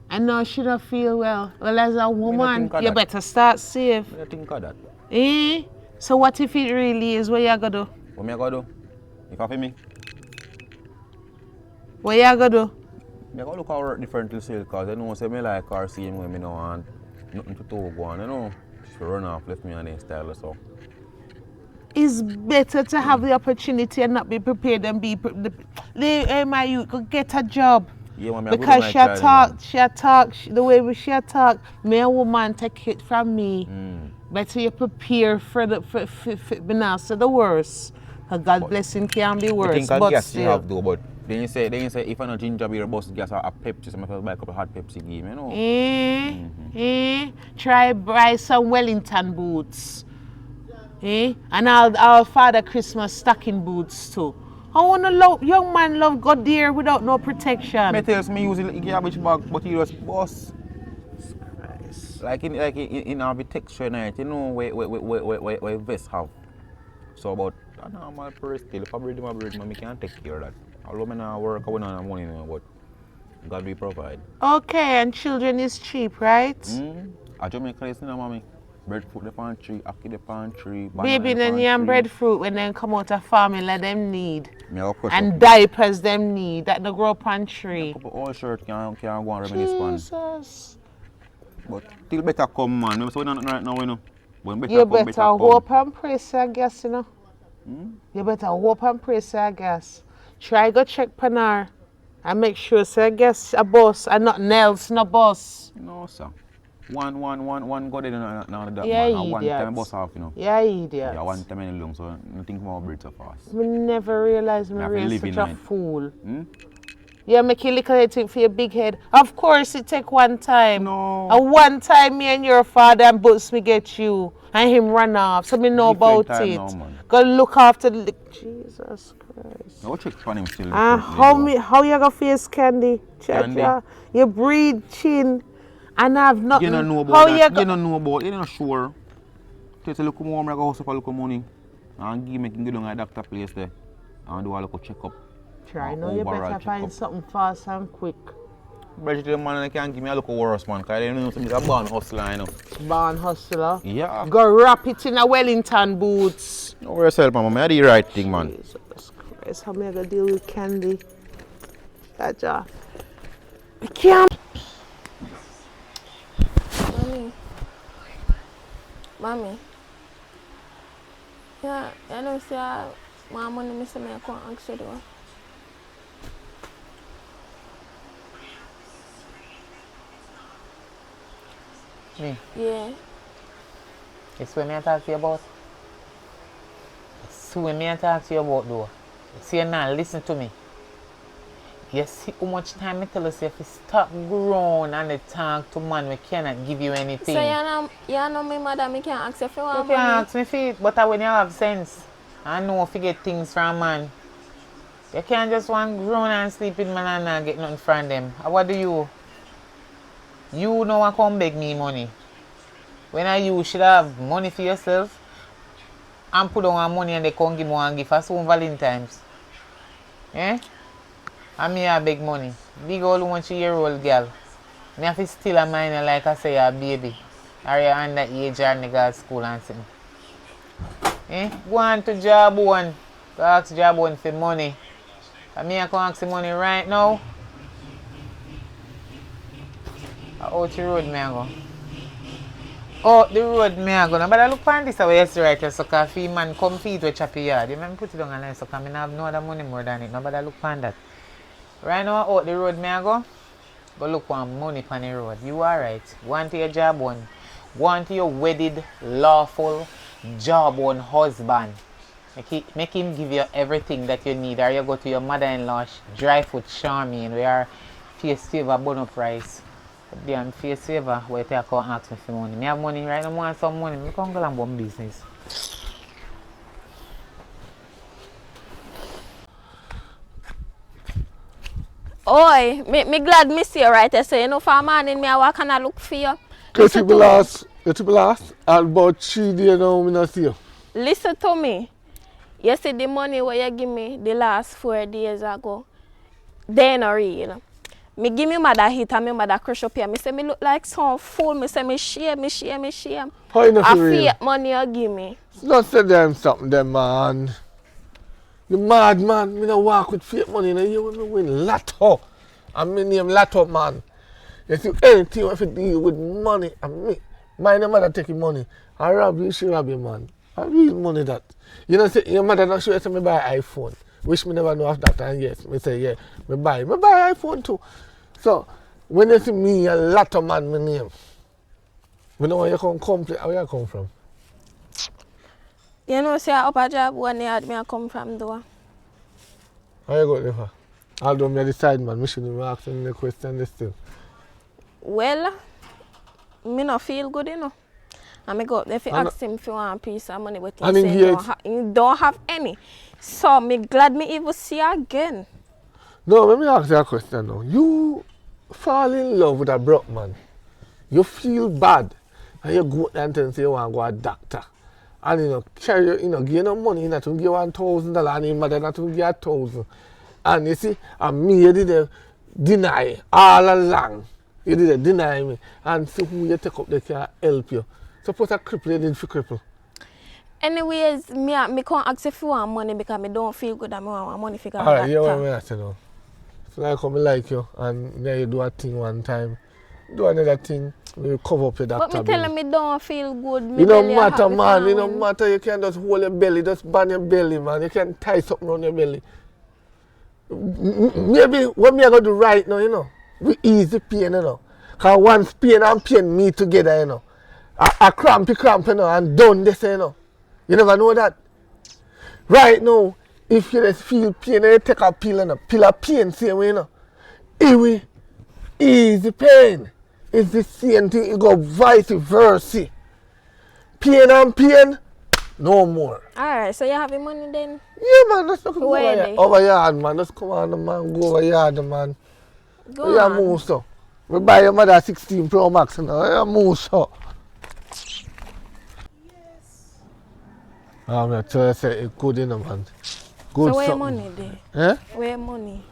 And now she don't feel well. Well, as a woman, you better start safe. I think of that. Eh? So what if it really is? What you gonna do? What me gonna do? If I feel me, What you gonna do? I gotta look at differently still, because I know say me like her same way, me no want nothing to talk on, you know. She run off, left me on the style or so. It's better to have the opportunity and not be prepared and be my youth could get a job. Yeah, man, because she talk, the way she talk, me a woman take it from me. Better you prepare for the worst. God blessing can be worse. But But gas still. you have though, but then you say if I not ginger beer bus gas or a Pepsi, so I have buy a couple hot Pepsi game, you know. Try buy some Wellington boots. And I'll Father Christmas stocking boots too. I want to young man love God dear without no protection. Me tells me use a garbage bag, but he just bust. Like in our texture night, you know where vest have. So about I don't know my purse still. If I breed my breed, me can't take care of that. Although I not work, I don't have money, but God will provide. Okay, and children is cheap, right? I Jamaican is in mommy. Breadfruit the pan tree, ackee the pan tree, Baby, then you breadfruit when they come out of farming, let them need. And up. diapers them need. That no grow pan tree. All shirt can go and reminisce pan. Jesus. But still better come, man. So we're not right now, you know. But You better hope and pray, I guess, you know. You better hope and pray, I guess. Try go check Panar and make sure, I guess, a bus and nothing else, no bus. No, sir. One go there now that Yeah, man. One time bus off, you know. Yeah, idiot. Yeah, one time any long, so I think more breed so fast. I never realized me really such a night. fool. Yeah, make you little head for your big head. Of course, it take one time. No. And one time, me and your father and Boots me get you, and him run off. So me know Different about time it. now, man. Go look after the Jesus Christ. I'll check for him still. How you gonna face Candy? Candy? You breed chin, and have nothing. You don't know about how that. You You don't know about. You don't sure. Take a look more. I go house for a little money, and give me go down at doctor place there, and do a little checkup. Try now. You better find something fast and quick. Bridget, man, can't give me a look worse, man, because they know something a born hustler, you know. Born hustler? Yeah. Go wrap it in a Wellington boots. Don't worry yourself, man. I do the right thing, man. Jesus Christ, how am I going to deal with Candy? Gotcha. I can't. Mommy. Yeah, I know, see, my money, I can't ask you. Me? Yeah. It's what I talk to you about. It's what I talk to you about though. See now, listen to me. You see how much time I tell us if you stop growing and they talk to man, we cannot give you anything. So you know me mother, me can't ask you if you want You money. can ask me for it, but when you have sense, I know if you get things from man. You can't just want grown and sleeping man and not get nothing from them. What do you? You know I come beg me money. When you should have money for yourself. and put down money and they come give me one gift for some Valentine's. Eh? And me a big money. Big old 1-year-old girl. Me have to steal a minor like I say a baby. Or you underage or nigga at school and thing. Eh? Go on to job one. Go ask job one for money. And me I can ask the money right now. Out the road me I go. Out the road me I go. Now but I look on this way yesterday right so cause if man come feed with choppy yard. You remember put it down and so cause I have no other money more than it. Now but I look on that. Right now out the road me I go. But look for money on the road. You alright. Go on to your job one. Go on to your wedded, lawful, job one husband. Make him give you everything that you need. Or you go to your mother-in-law, dry foot Charmaine, where face favor bono price. Damn face favor where they come ask me for money. Me have money right now, I want some money. I can't go and bum business. Oi, me glad me see you right there. So you know for a man in me, I can I look for you. You last, and about 3 days now, I not see you. Listen to me. You see the money what you give me the last 4 days ago, they not real. Me give me mother hit and me mother crush up here. Me say me look like some fool. Me say me shame. How you know I for real? fake money you give me. Don't say them something, them man. You mad man, me no walk with fake money. You want me win lotto. And me name lotto man. You see anything if you deal with money and me. My mother take your money. I rob you, she rob you man. I real money that. You know say your mother not sure you say me buy iPhone. Which me never know of that and yes, me say yeah, me buy iPhone too. So when you see me a lotto man my name. Me know where you come complain, where you come from. You know say I up a job when they had me I come from door. How you go there for? Although me decide man, me shouldn't even ask any question this still. Well, me not feel good, you know. And me go up there if you ask him if you want a piece of money, but he say he don't have any. So me glad me even see you again. No, let me ask you a question now. You fall in love with a broke man. You feel bad. And you go and tell him say you want to go to a doctor. And you know, carry give you no money, you know, to give $1,000 and him mother not to give you 1,000. And you see, and me you did deny all along. You did deny me. And see who you take up they can help you. Suppose a cripple you did for cripple. Anyways, me can't ask if you want money because me don't feel good and me want money for Alright, you want me to say now. So I come like you and then you do a thing one time. Do another thing, you cover up your doctor. But me tell him me don't feel good. It don't matter man, it don't matter, you can just hold your belly, just band your belly man. You can tie something around your belly. Maybe what me I gonna do right now, you know, we ease the pain, you know. Cause once pain and pain meet together, you know. A cramp, you know, and done this, you know. You never know that. Right now, if you just feel pain, you take a pill, you know, pill of pain, same way, you know. It will ease the pain. It's the same thing, it go vice versa. Pain and pain, no more. Alright, so you have your money then? Yeah man, let's go over yard man. Let's come on man, go over yard man. Go you on. Move so. We buy your mother 16 Pro Max now. You move so. Yes. I'm not tell you say it's good in man. Good so where your something. money there? Where your money?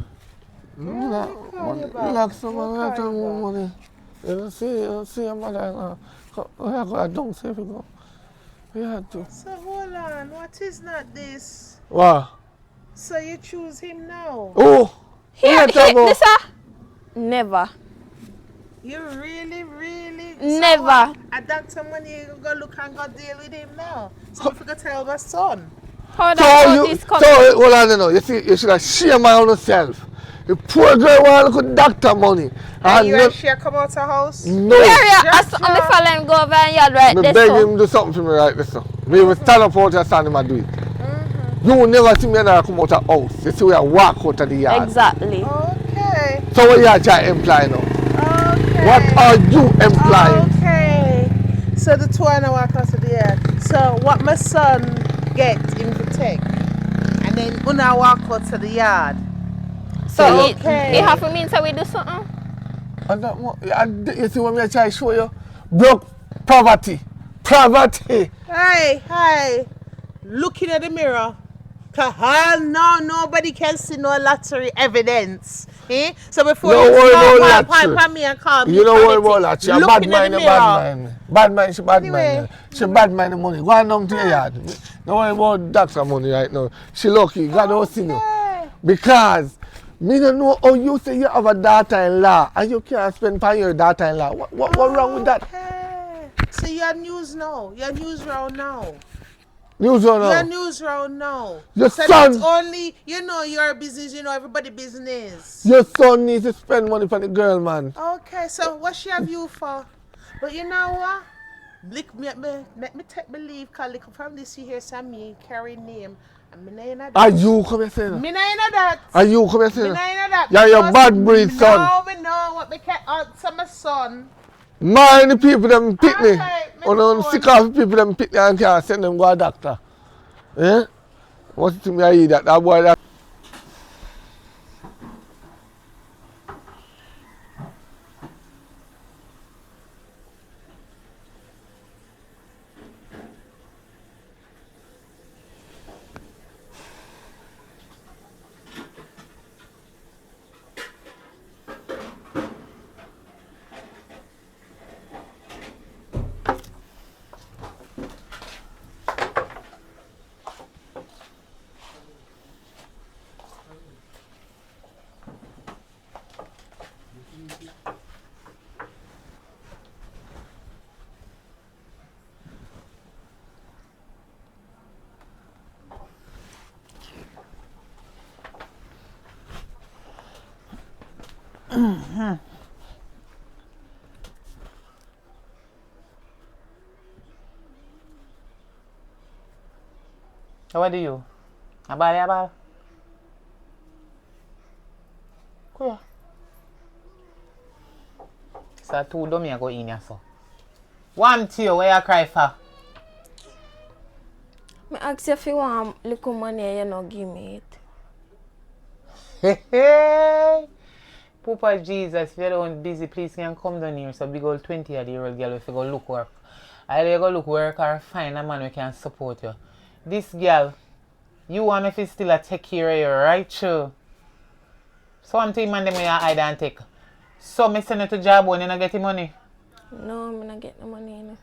Relax man, I don't want money. You see your mother. I don't say if you go. You have to. So hold on, what is not this? What? So you choose him now? Oh! Here, this never. You really? Never. So what? A doctor money you go look and go deal with him now. So if you go tell my son. How that is coming? So hold on now. You see, you should have shame on yourself. The poor girl want to look at doctor money. And you and she come out of house? No. I follow him go over and yard right there. I beg him do something for me right there. So. Me even stand up out and stand him and do it. You will never see me and I come out of house. You see we walk out of the yard. Exactly. Okay. So what you are trying to imply now? Okay. What are you implying? Okay. So the two and I walk out of the yard. So what my son get him to take. And then when I walk out to the yard. So it have to mean so we do something? You see what me try to show you? Broke poverty. Poverty. Hey. looking at the mirror. Cause no, nobody can see no lottery evidence. Eh? So before Don't you worry smoke one about pipe lottery. on me and call me You don't worry pathetic, about that. She a bad looking at the mind, a bad mirror. mind. Bad mind, she bad mind. Anyway. She bad mind the money. Go on down to your yard. Don't worry about doctor money right now. She lucky. God don't see you. Okay. Because me don't know how you say you have a daughter-in-law and you can't spend for your daughter-in-law. What wrong with that? Okay. So you're news now. You're news round now. News or You're no? news round now. Your So son, not only you know your business, you know everybody business. your son needs to spend money for the girl, man. Okay, so what she have you for? But you know what? Let me take my leave, cause like from this you hear some me carry name. And me nah in a Are that. you come here saying? Me nah in a that. Are you come here saying? Me nah in a that. Yeah, your Because bad breed son. now me know what me can answer my son. Mind the people them pick me. Alright, me On phone. sick of the people them pick me and can't send them go a doctor. Eh? What's the thing I hear that boy that What do you? Abal. Kuya. So two dummy go in here so. One tear where you cry for? Me ask you if you want little money and you no give me it. Hey. Papa Jesus, if you don't busy, please can come down here. So big old 20-year-old girl if you go look work. Either you go look work or find a man who can support you. This girl, you want if it's still a take care of you, right? Sure. So I'm telling man them where you hide and take. So me send you to job when you not get the money. No, I'm not getting the money. No.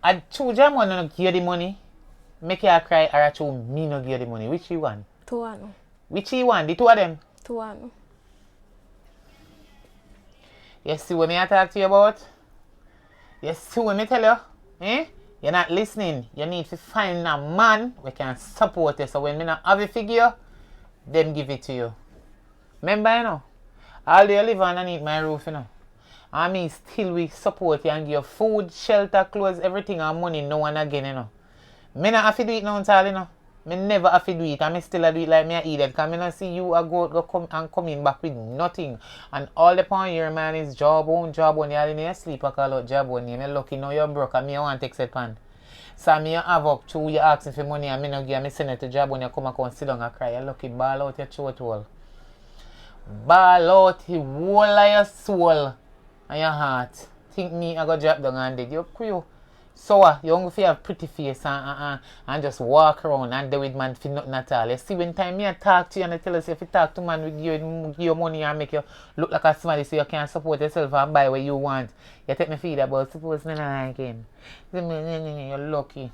I choose job when you not give the money. Make you cry or I choose me not give the money. Which you want? Two ano. Which you want? The two of them? Two ano. You see what me I talk to you about? You see what me tell you? Eh? You're not listening. You need to find a man who can support you. So when me not have a figure, them give it to you. Remember, you know? All you live underneath my roof, you know. I mean, still we support you and give you food, shelter, clothes, everything and money now and again, you know. Me not have to do it now until, you know. Me never have to do it and me still do it like me I eat it. Because me not see you go come and coming back with nothing. And all the point here, man, is job on. You are in your sleep, I call out job on. You're lucky now you're broke and me I want to take set pan. So me you have up to you asking for money and me no give me send it to job when you come and sit down and cry. You're lucky, ball out your throat hole. Ball out the whole of your soul and your heart. Think me I go drop down and dead. You're cool. So you only have pretty face and just walk around and do with man for nothing at all. You see when time me I talk to you and I tell us if you talk to man we give you money and make you look like a somebody so you can support yourself and buy what you want. You take me feed about suppose me not like him. You're lucky.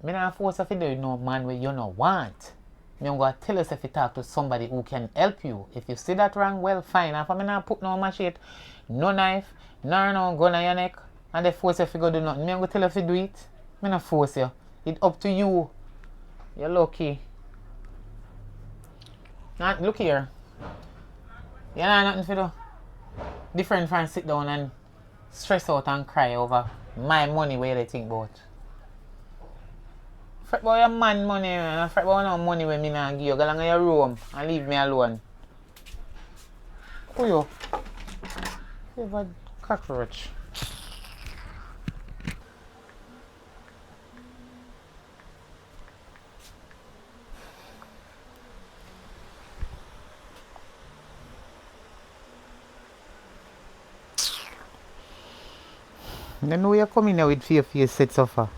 Me not force if you do no man where you no want. Me I'm gonna tell us if you talk to somebody who can help you. If you see that wrong, well fine. And if I not put no machete, no knife, no gun on your neck, and they force you if you go do nothing. Me I'm gonna tell you if you do it. Me not force you. It's up to you. You're lucky. Now look here. You know nothing to do. Different from sit down and stress out and cry over my money where they think about. Fret about your man money, man. Fret about no money when me not give you. Go along in your room and leave me alone. Who you? You have a cockroach. I know you're coming here with face set so far.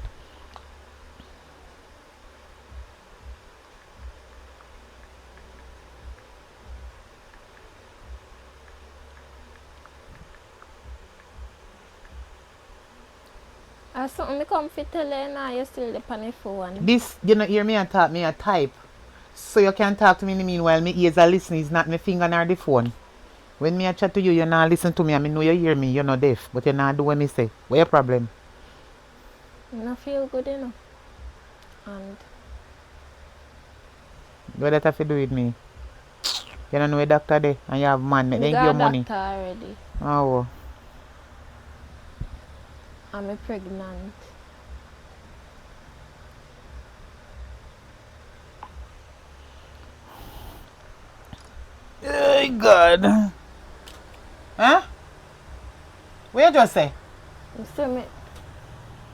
As something me come fit tell you now, you still the on the phone. This, you know, hear me and talk, me a type. So you can talk to me in the meanwhile, me ears are listening, it's not my finger nor the phone. When me a chat to you, you not listen to me, I mean, know you hear me, you're not deaf, but you not do what me say. What your problem? I don't feel good enough. And What that have to do with me? You don't know a doctor there, and you have man, they give you money. doctor already. Oh. I'm pregnant. Hey, God. Huh? What you just say? You see me?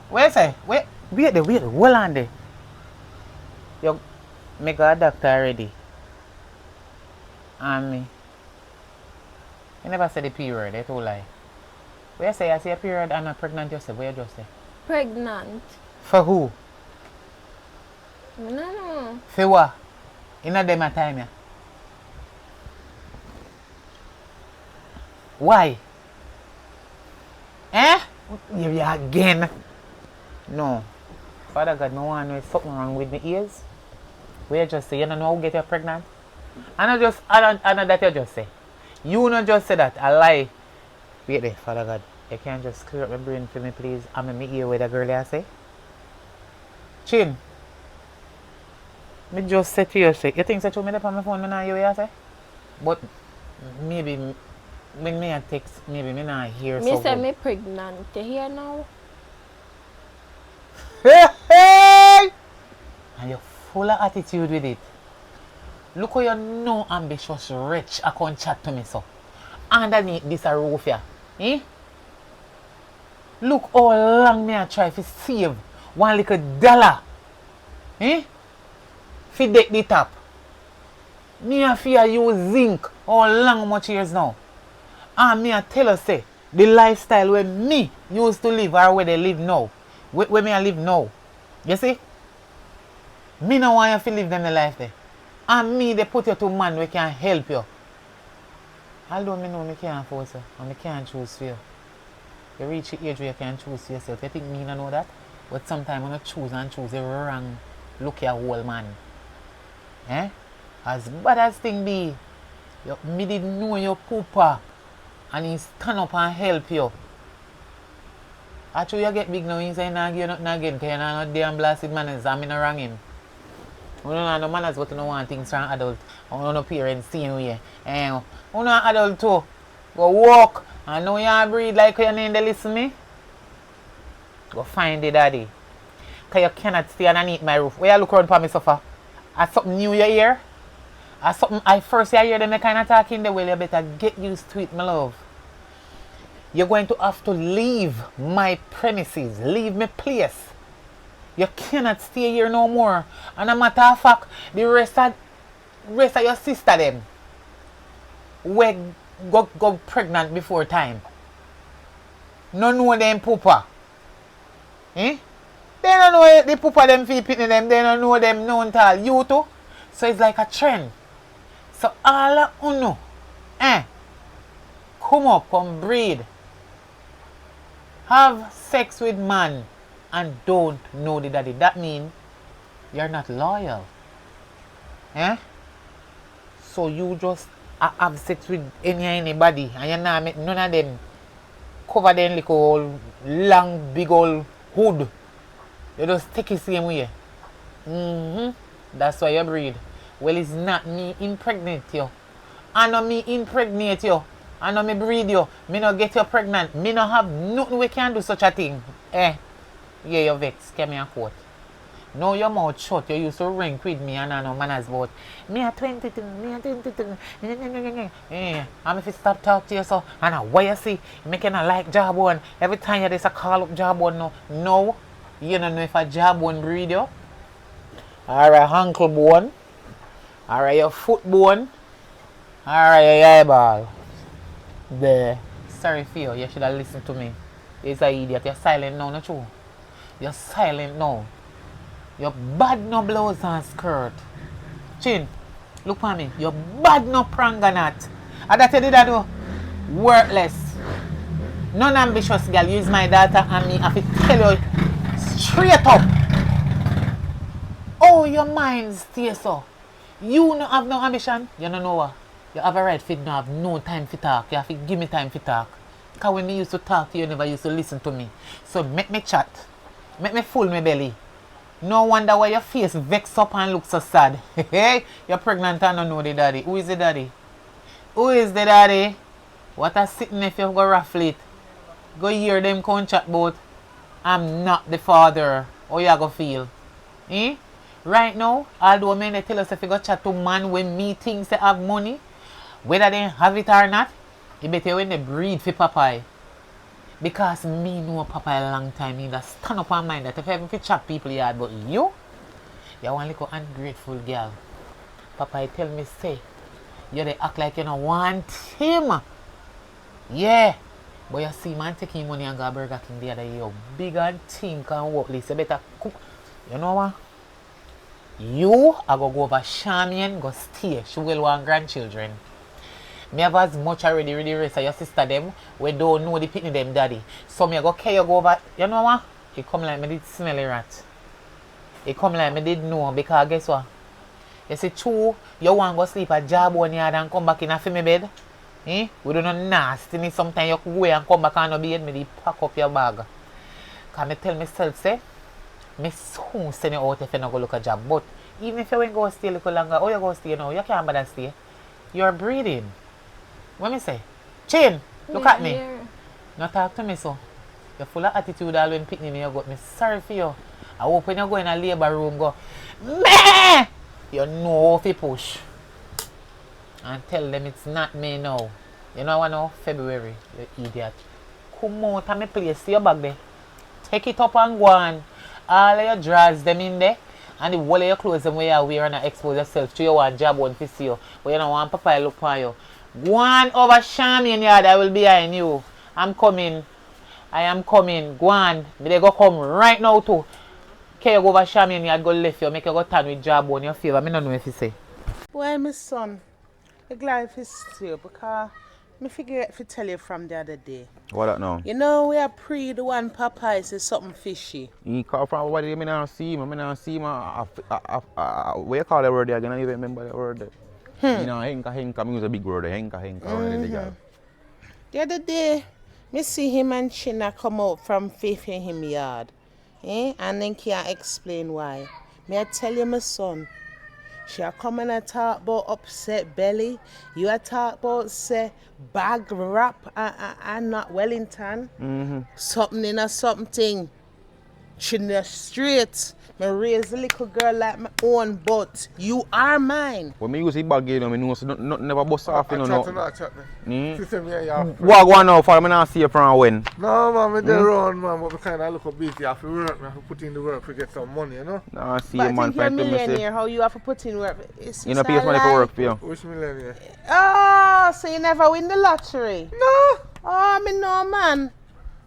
What you say? Wait, hold on there. You make a doctor already. And me. You never said the period, that's all lie. What you say? I see a period and I'm pregnant yourself. What you just say? Pregnant. For who? No. For what? In a day my time, yeah. Why? Eh? Here you again. No. Father God, no one know if something wrong with my ears. What you just say? You don't know how to get you pregnant? I know that you just say. You not just say that. I lie. Wait there, Father God. You can't just clear up my brain for me, please. I'm going to hear what the girl I say. Chin. Me just say to you, say, you think that you made up on my phone, me not hear what you say? But maybe when me a text, maybe me not hear Me so say good. me pregnant. You hear now? Hey! And you're full of attitude with it. Look how you know ambitious, rich, I can't chat to me so. Underneath this a roof here. Eh? Look how long me I try to save one little dollar. Eh? For deck the top. Me a fear use zinc how long much years now. And me a tell you say the lifestyle where me used to live or where they live now. Where me I live now. You see? Me no want you to live them the life there. And me they put you to man we can help you. Although me know me can't force you and me can't choose for you. You reach the age where you can choose for yourself. You think me no know that? But sometimes when you choose the wrong look at whole man. Eh? As bad as thing be, me didn't know your pooper and he stand up and help you. Actually you get big now, you say nah give you nothing again because you know no damn blasted manners and me no wrong him. You don't know no manners but you don't want things from adult. You don't know parents seeing way. You know adult too. Go walk and know you breathe like your name they listen me. Go find the daddy. Because you cannot stay underneath my roof. Where you look around for me suffer? As something new you hear? As something I first hear them kind of talking the way you better get used to it, my love. You're going to have to leave my premises. Leave my place. You cannot stay here no more. And a matter of fact, the rest of your sister them we go pregnant before time. No know them pooper. Eh? They don't know the pooper them feet pitting them. They don't know them known tall. You too. So it's like a trend. So all of you come up, come breed. Have sex with man and don't know the daddy. That means you're not loyal. Eh? So you just have sex with anybody and you're not make none of them cover them like old long big old hood. You just take it same way. That's why you breed. Well, it's not me impregnate you. I know me impregnate you. I know me breed you. Me no get you pregnant. Me no have nothing we can do such a thing. Yeah, you vex. Give me a quote. Now your mouth shut. You used to rank with me and I know manners about me a 22. Me a 22. Yeah. And if you stop talk to you so and why you see me cannot like jawbone. Every time you just call up jawbone now. No. You don't know if a jawbone breed you. Or a ankle bone. Or your foot bone. Or your eyeball. There. Sorry for you. You should have listened to me. You're an idiot. You're silent now, not true? You're silent now. You're bad no blouse and skirt. Chin, look for me. You're bad no pranganat. And that you did that do? Worthless. Non-ambitious girl. Use my daughter and me. I have to tell you straight up. Oh, your mind stays so. You no have no ambition. You don't know what. You have a right fit, no have no time for talk. You have to give me time for talk. Because when me used to talk to you, you never used to listen to me. So make me chat. Make me full my belly. No wonder why your face vex up and look so sad. Hey, you're pregnant and don't know the daddy. Who is the daddy? Who is the daddy? What a sitting if you go raffle it. Go hear them come chat about I'm not the father. How you go feel? Eh? Right now, although men they tell us if you go chat to man when me thinks they have money, whether they have it or not, it better when they breed for Popeye. Because me know Popeye a long time, he just stand up and mind that if I ever chat people yard, but you one little ungrateful girl. Popeye tell me say, you they act like you don't want him. Yeah. But you see man taking money and go Burger King the other year. Big and team can work this. You better cook. You know what? You are going to go over Charmian, go stay. She will want grandchildren. Me have as much already the rest of your sister them. We don't know the pitney them daddy. So me go carry you go over. You know what? It come like me did smell a rat. It come like me did know because guess what? You see true, you want to go sleep at job one yard and come back in a me bed. Eh? We don't know nasty. Sometimes you go away and come back on the bed, me pack up your bag. Because I tell myself, say, I soon send you out if you not go look a job. But even if you ain't go stay a little longer, oh you go stay now, you can't bother stay. You're breathing. What me say? Chin, look at me. Now talk to me so. You're full of attitude all when picking me you got me. Sorry for you. I hope when you go in a labor room go, meh! You know if you push. And tell them it's not me now. You know what now? February, you idiot. Come out and me place, see your bag there. Take it up and go on. All of your drawers them in there. And the whole of your clothes them where you wear and expose yourself to your one job one to see you. But you don't want Papa look for you. Go on over Charmian yard, I will be behind you. I'm coming. I am coming. Go on. They go come right now too. Can you go over Charmian yard, go left you, make you go turn with job on your favor. I don't know if you say. Why, my son? I'm glad if it's still because I forget to tell you from the other day. What that now? You know, we are the one Popeye says something fishy. He call from what I not see him. I not see him. What you call the word there? I don't even remember the word there. You know, henka means a big word. Henka. The other day, me see him and China come out from Faith in him yard. And then can't explain why. May I tell you, my son? She a come and talk about upset belly. You a talk about say bag wrap and not Wellington. Something in a something. She not straight. Me raise a little girl like my own, but you are mine. When me use the bag, you know, me know so nothing never bust off, you know. She said me a yard. What go on now for me not see you from when? No man, me dey run man, but me kinda look a busy. I have to work, I have to put in the work to get some money, you know? Nah, see But you man I think you're a fight to me say. millionaire, how you have to put in work. You know, pay money for work for you. Which millionaire? Oh, so you never win the lottery? No! Oh, I mean, no, man.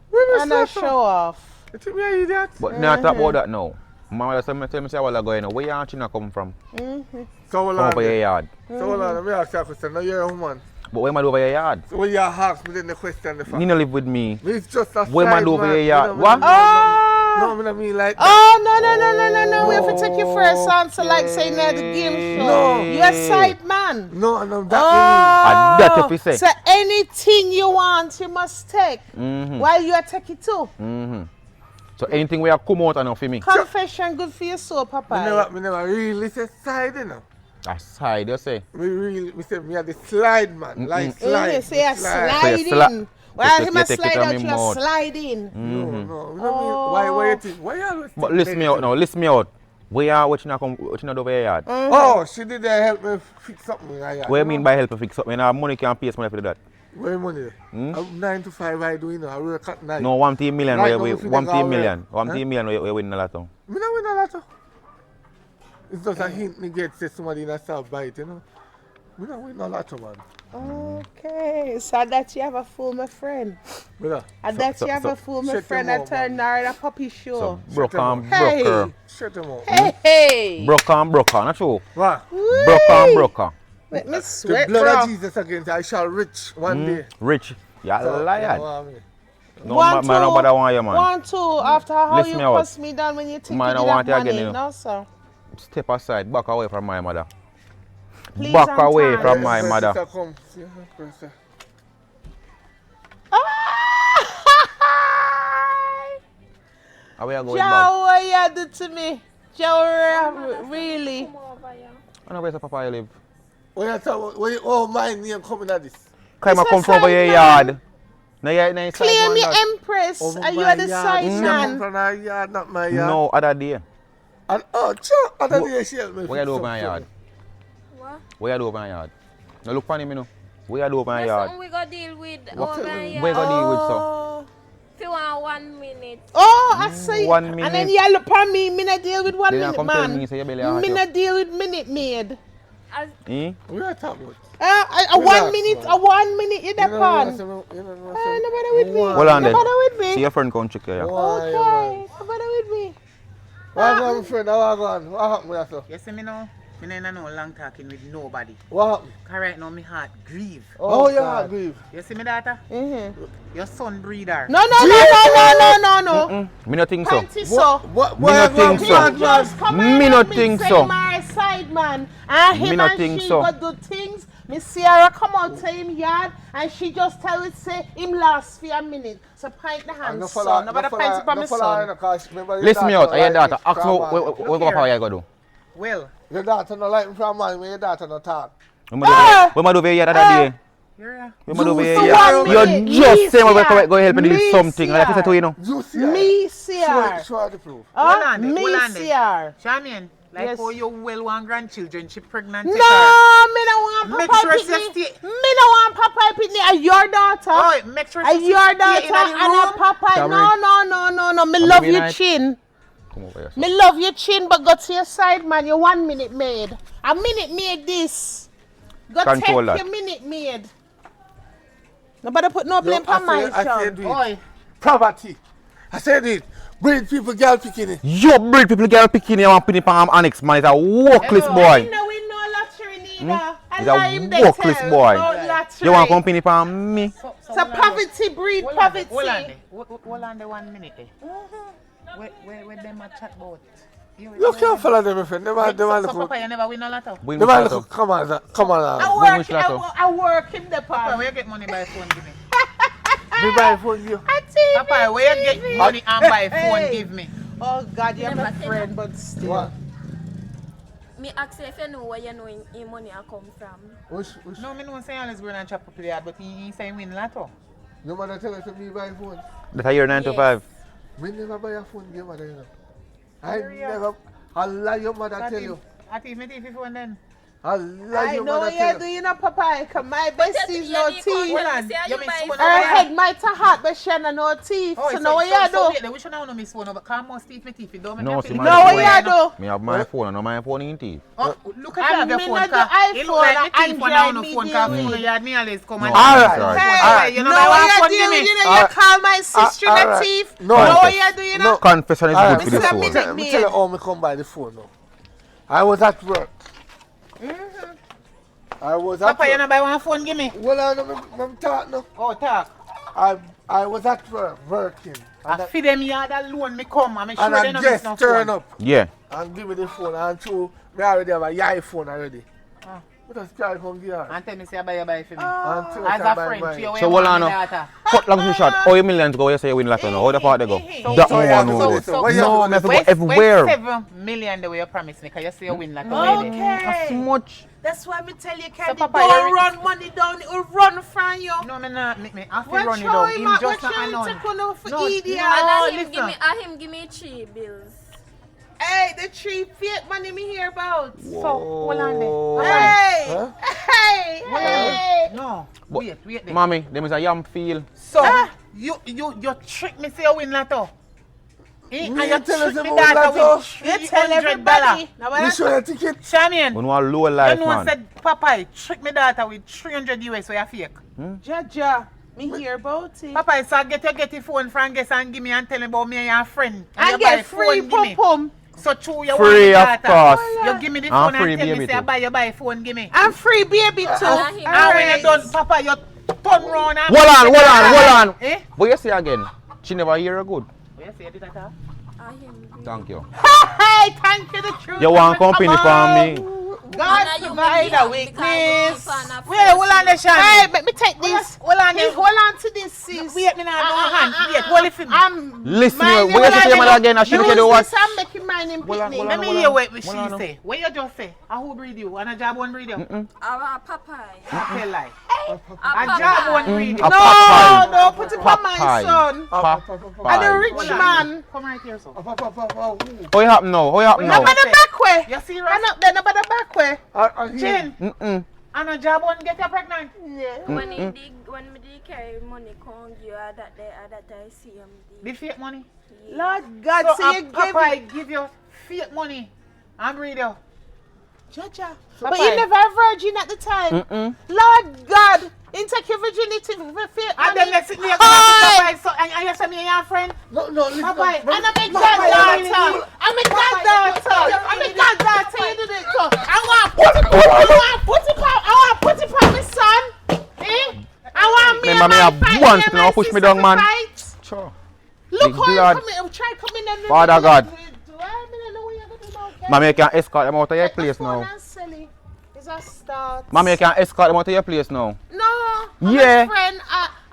When And I show off. You think me an idiot? But now talk about that now. Mama tell me say a while ago, you know, where your China come from? So Come over your yard. So hold on, let me ask you a question. Now you're a woman. But where man over your yard? So when you ask me then the question the fact. You no live with me. It's just a Where side man over man. your yard? You know, What? No, I mean like that. Oh, no. We have to take you for a answer like saying at the game show. No. You're a side man. No, that And that if you say. So anything you want, you must take. While you are taking too. So anything where you come out and for me. Confession good for your soul, Papa. Me never really say side, you know. That side, you say. We say me are the slide man, like slide. You say a slide. sliding. Well, he must take it slide on out, me you mouth. are sliding. No, we don't mean, why you think? Why you always But think listen me out now, listen me out. Where you watching over your yard? Oh, she did help me fix something in her yard. What you mean by help you fix something? You know, money can't pay us money for that. Where money? 9 to 5 I do, you know, I work at night. No, 1 million, Right now, we we feel 1 like our million. work. 1 million we win a lot. Me not win a lot. It's just a hint me get say somebody in a self bite, you know. We don't win no lotto, man. Okay, so that you have a fool my friend. Brother. And that you have a fool my shut friend him and up, turn her in a puppy show. So broke and Hey. broker. Shut him up. Hey! Broke and broker, not true. What? Broke and broker. Make me The sweat, blood bro. of Jesus against I shall rich one day. Rich. Yeah, So, liar. you know what I mean? No, One, man, nobody want you, man. 1, 2. After how Listen you me out. cuss me down when you think Man, you I did want have you again, money. you know. No, sir. Step aside, back away from my mother. Please Back and away time. from my Yes, mother. sister, come. See, sister. How we are going back? Joe, what you do to me? Joe, really? Come over here. I know where's the papa you live. When you talk about, when you, oh, my name coming at this. Come It's come a from over side your man. yard. No, yeah, no, Claim your empress. Over Are you my the yard. side She come man? from her yard, not my yard. No, other day. And, oh, sure, other day she helped me. Where you fix do over my something. yard? What? Where you do over my yard? Now look for him, you know. Where you do over my That's yard? something we gotta deal with What- over Where you here. go deal with, so? Oh. If you want 1 minute. Oh, I see. 1 And then minute. you look at me, me not deal with 1 Then you minute, come tell man. me, say you belly hot, Me you. not deal with minute maid. As Eh? We are talking about. A Relax, 1 minute, man. a 1 minute you You know depend. what I'm Nobody with me. Hold on there. Nobody with me. See your friend come check you, yeah. Okay, nobody with me. What happened, friend? How are you? What happened with you? You see me now? Me no know long talking with nobody. What happened? Cause right now me heart grieve. Oh, you God. are grief. You see me daughter? Your son breeder. No, no. Me not think so. Panty so. What? Me not think so. Just come Me and not help think say so. my side man. And Me him not and think she so. go do things. Miss Sierra come out to him yard and she just tell it say him last for a minute. So pint the hand son. Nobody pint for my son. Listen me out, I your daughter. Ask me what papa you go do. Well, Your daughter no like me from man when your daughter no talk. When I do over here the other day. you're When I do over You here, see one you minute. just say Me we see go help me do me something. see Like I said to you know. You see Me Sierra. Show her the proof. Hold on there, Me hold on there. Sierra. Charmian, like Yes. how you well want grandchildren, she pregnant. No, take her. me no want Make Papa sure she Pitney. stay- Me no want Papa Pitney. Are your daughter? Oh, make sure Are she your stay daughter in the and a room. Papa? Come No. Me Come love here your night. chin. Come over here. Me love your chin, but go to your side, man. You're 1 minute maid. A minute maid this. Go Control take that. your minute maid. Nobody put no blame I on my said son. it. Oi, Poverty. I said it. Breed people, girl picking it. You breed people girl picking you and putting it on annex man. It's a workless I boy. know we know lottery neither. I He's a lie him they workless tell boy. about lottery. You want company on me? So poverty breed hold on there, poverty. hold on there. Hold on there 1 minute there. Where them a chat about? You can't follow them, my friend. Them are So look. Papa, you never win a lotto? Bring Them me are shut look. up. Come on, come on. I Bring me work, shut up. I work him the Papa, pan. where you get money by phone, give me? Me buy phone you. Papa, where you get money and buy phone, give me? Oh God, you're my Never tell friend, but still. What? me ask you if you know where you know in money I come from. Which? No, me no say always going and chop up the yard, but he say win lotto. Your mother tell us to me buy phone. That's your 9 to 5. Me never buy a phone, your mother, you know. I never. I lie your mother tell you. I think me TV phone then. I lie I your know mother what tell you're you. doing, Papa. Cause my besties no teeth. Hold on, you miss phone Her over head might have hot, but she no teeth. Oh, So know what you do? we should not know miss phone over. Come on, Steve, me TV. Don't make No, me see, feel my Know phone. what you do? Me have my phone and not my phone in teeth. Oh, look at you have your me phone, not car. the It look like iPhone, me thief when I Android, no me phone, car deal phone with. yard me always come and No, Alright. sorry. Hey, you know know my what phone, you give do? me. You know you call my sister the alright. thief. No. Know what you do? You know? No. Confession is Alright. good for the Mr. soul. Minute. Let me tell you how me come by the phone now. I was at work. I was at Papa, you work. not buy one phone, give me. Well, I'm talking now. Oh, talk. I was at work working. I feed them yard alone, me come and me sure And they I no miss just no turn phone. up Yeah. and give me the phone. And true, me already have a iPhone already. Ah. But I carry come here. And tell me say I buy for me. And two As I a buy friend, mine. she away So hold from on me now. daughter. Cut long to short. How you millions go? You say you win lotto now. How the part they go? That So you one have to know do this. this. What you No, have me to do have to this? go everywhere. 7 million the way you promised me, because you say you win like already. That's Okay. much. That's why me tell you, So, Candy, Papa, don't you're- run money down. It will run from you. No, me not. Me have to What run it show down. him Him at? just What not show him alone. take on for No, idiot? no, And listen. him give me 3 bills. Hey, the 3 fake money me hear about. So, hold on there. Hey, Huh? hey. No, But- wait there. Mommy, them is a yam feel. So, you trick me say you win lotto. And Me you tell us trick me about daughter that, with oh. $300. Now You what show your ticket. Shamian, When one low life, you know man. said Papa trick me daughter with 300 US for your fake. Jaja, me hear about it. Papa, so get your phone from guest and give me and tell me about me and your friend. And you get buy free phone, give me. pum. So true, you Free, want of me daughter. course. You give me the And phone free and tell me baby say too. you buy phone, give me. And free baby too. And And when you done, Papa, you turn round and... Hold on. Eh? What you say again? She never hear her good. What you say, did that? Thank you. Hey, thank you, the truth. You want company from me? God And you provide may a be weakness. because we fan of Wait, hold on, the Shami. Hey, let me take this. Hold on, Hold on to this, sis. Wait, me now, no hand. Wait, hold it for me. I'm Listen, minding what you say to your my- mother again? I should Use get the what? this, I'm making mine in Hold on, picnic. Let me hold hear on. what she Hold on. say. What you just say? And who breed you? And a job one breed you? Our Popeye. Tell lie. A A job one breed you. A No, Popeye. don't put it on my Popeye. son. And the rich man. Come right here, son. How you happen now? How you happen No, now? but the back way. You serious? And up there, no, but the back way. Chin. Mm-mm. And a job one get you pregnant. Yeah. When me dig carry money come you that I see him. The fake money. Lord God, So so a you give Papa me. give you fake money. And breed you. Jaja. Papa. But you never a virgin at the time. Lord God, you take your virginity for fake And then money. next thing you Papa, so, and you say me and your friend. No, listen. Papa, And I'm a goddaughter. I'm a goddaughter. I'm a goddaughter. You did it. So I want to put it on my son. Eh? I want me Remember and me my have fight. one Me and thing, my I'll push me sister down, man. fight. Sure. Look Big how you blood. try coming in. Father God. know what you're gonna do, okay? Mommy, you can escort them out of your Take the place phone now. and sell it. It's a start. Mommy, you can escort them out of your place now. No, I'm Yeah. a friend.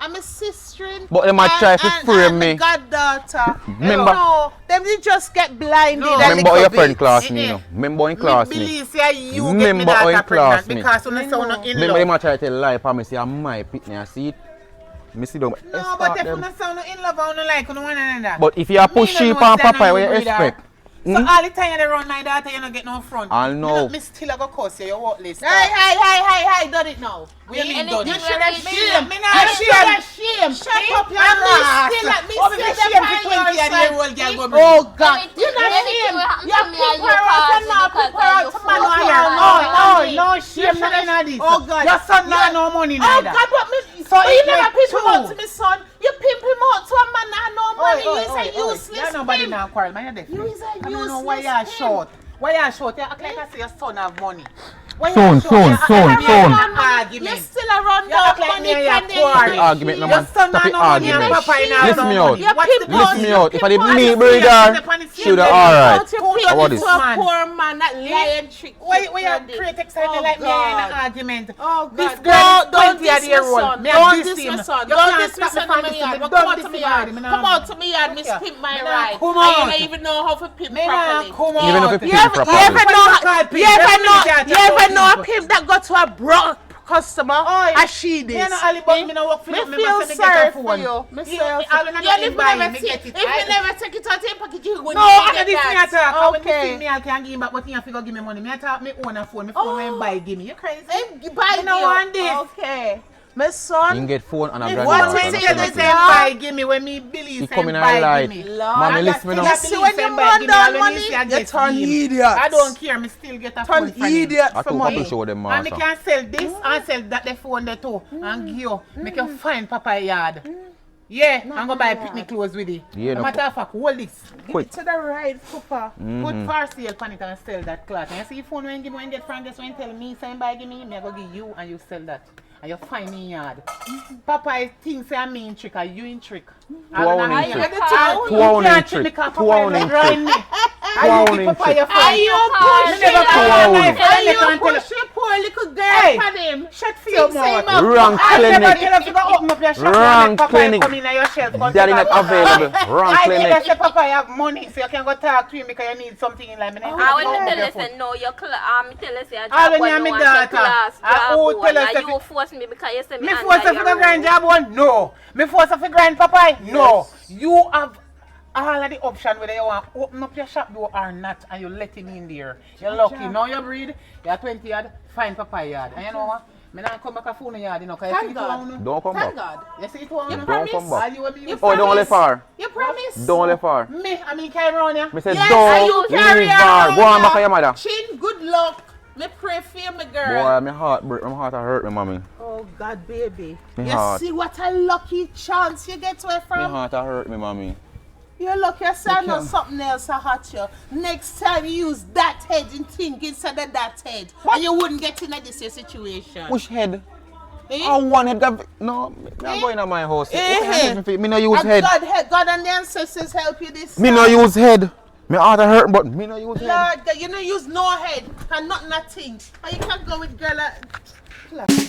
I'm a sister. But they might try to frame me. I'm a goddaughter. Remember- No, them they just get blinded. No. a Remember little how your bit. friend class me, you know. Remember in class Me me. believe say you get me Remember how in daughter class pregnant me. because you know no in Remember they love. might try to tell lie for me, say I'm my pitney, I see it. Me see them No, escort but if you them. not sound in love, I don't like you one another. But if you are push Me no sheep know and stand papa, on what you you breeder. expect? So all the time you run my daughter, you don't get no front. I know. Me still a go cuss you, you worthless. Hey, done it now. We mean done. You it. should have shame. Me You not should shame. have shame. Shut up your And ass. me still Oh, me them shame on for your 20-year-old side. girl go breed. Oh God, Anything- you're not anything shame. will happen You're to me and people your out and cousin now because people out you to fuck man your on man. No, shame not in this. Oh God. Your son Yeah. not no money Oh neither. God, but me. So But you it never make pimp him out two. to me son. You pimp him out to a man that no money. You is a You useless nobody pimp. now quarrel, man. You You is a I don't know useless why you are pimp. short. Why you are short? You act like I say your son have money. Why you Son, are short? You act son, like me son. and an You argument. still a run You act down like me money and can your quarrel. they? Argument, no Your man. son Stop not it no money and argument. papa in our Listen me no out. money. Your What's the people- Listen me out. If I did People me are breeder, should have alright. Out your How people about to this? a poor man that lying trick. Why you create excitement Oh, like me and God. an argument? Oh This God, girl is don't 20 diss year my old. son. Me Don't and diss this my him. son. You Don't can't diss my stop me son from in my this yard. thing. But Don't come out diss to me my yard. already. Me Come nah out to my yard. Miss Okay. pimp my Me nah ride. come And you out. don't even know how to pimp Me nah properly. come Even if out. it You pimp ever properly. know? People. You ever know? People. You ever know a pimp that got to a broke customer? Oi. As she did. Me no Alibaba, me no work for Me you. Me feel must say me sorry get a for phone. you. Me You- sorry all for when I you. get If in you buy, never me take get it. if you never take it out of your pocket, you wouldn't No, I get this me that. attack. When you Okay. see me, I can give back. But you have to go give me money. Me attack me own a phone. Me phone when buy give me. You crazy? Buy Me no you. want this. Okay. My You son. can get phone and a If granddaughter. what What is is it it that that they say buy give me when me believe He say come in buy highlight. give me? Lord. Mommy, I listen me still now. You see believe when say you buy run give me, down and when money, you say I you get turn him. idiot. I don't care. Me still get a phone Turn from him. idiot I for told money. Papa show them And me master. can sell this and sell that the phone there too. And give you. Make you find Papa yard. Yeah, I'm gonna buy picnic clothes with it. Yeah, no Matter of fact, hold this. Quick. To the right, Papa. Put for sale on it and sell that cloth. And you see your phone when you give me when you get from this when you tell me say buy give me I go give you and you sell that. And you find me in yard. Papa thinks say I'm me in trick or you in trick. Who are I in don't trick? know. You Who are in can't trick? me 'cause Who Papa are is in grind me. Who are I in you Papa trick? your Are friend. you Me pushing never call Who my are friend. Are Me you can't tell you. push your poor little girl Hey. for him? Shut for your Think say mouth. him Wrong I never clinic. tell you to go open up your shop Wrong and Papa clinic. come in your shelf. go Daddy take not a- available. Wrong I tell you clinic. say Papa you have money so you can go talk to him because you need something in life. I want to tell you say no, your class. Tell you say Ah, job when one you no me want your daughter. class Ah, job who one. tell us And if you force me because you say me Me force under you your to grind rule. job one? No. Me force you to grind Papa? No. You have all of the option whether you want to open up your shop door or not and you let him in there. You're lucky. Now you breed, you're 20 yard, find Papa yard. And you know what? Me not come back a phone yard, you know, because Thank you see God. it Don't come Thank back. God. You see it one? You Don't promise? come back. Are you with me? You Oh, don't promise? let far. You promise? Don't let far. Me, I mean, carry on ya. Me say Yes, don't and you carry leave far. on. Go on back to your mother. Chin, good luck. Me pray for you, my girl. Boy, my heart break. My heart hurt me, mommy. Oh God, baby. Me You heart. see what a lucky chance you get away My from? heart hurt me, mommy. You look yourself You or can't- something else to hurt you. Next time you use that head and think instead of that head. And you wouldn't get in this situation. Which head? Eh? I one head. No, me Eh? not going to my house. What Eh, kind of eh. head me fit? Me no use And head. God and the ancestors help you this Me time. no use head. My heart hurt, but me no use head. Lord, God, you don't use no head and nothing. And you can't go with girl like...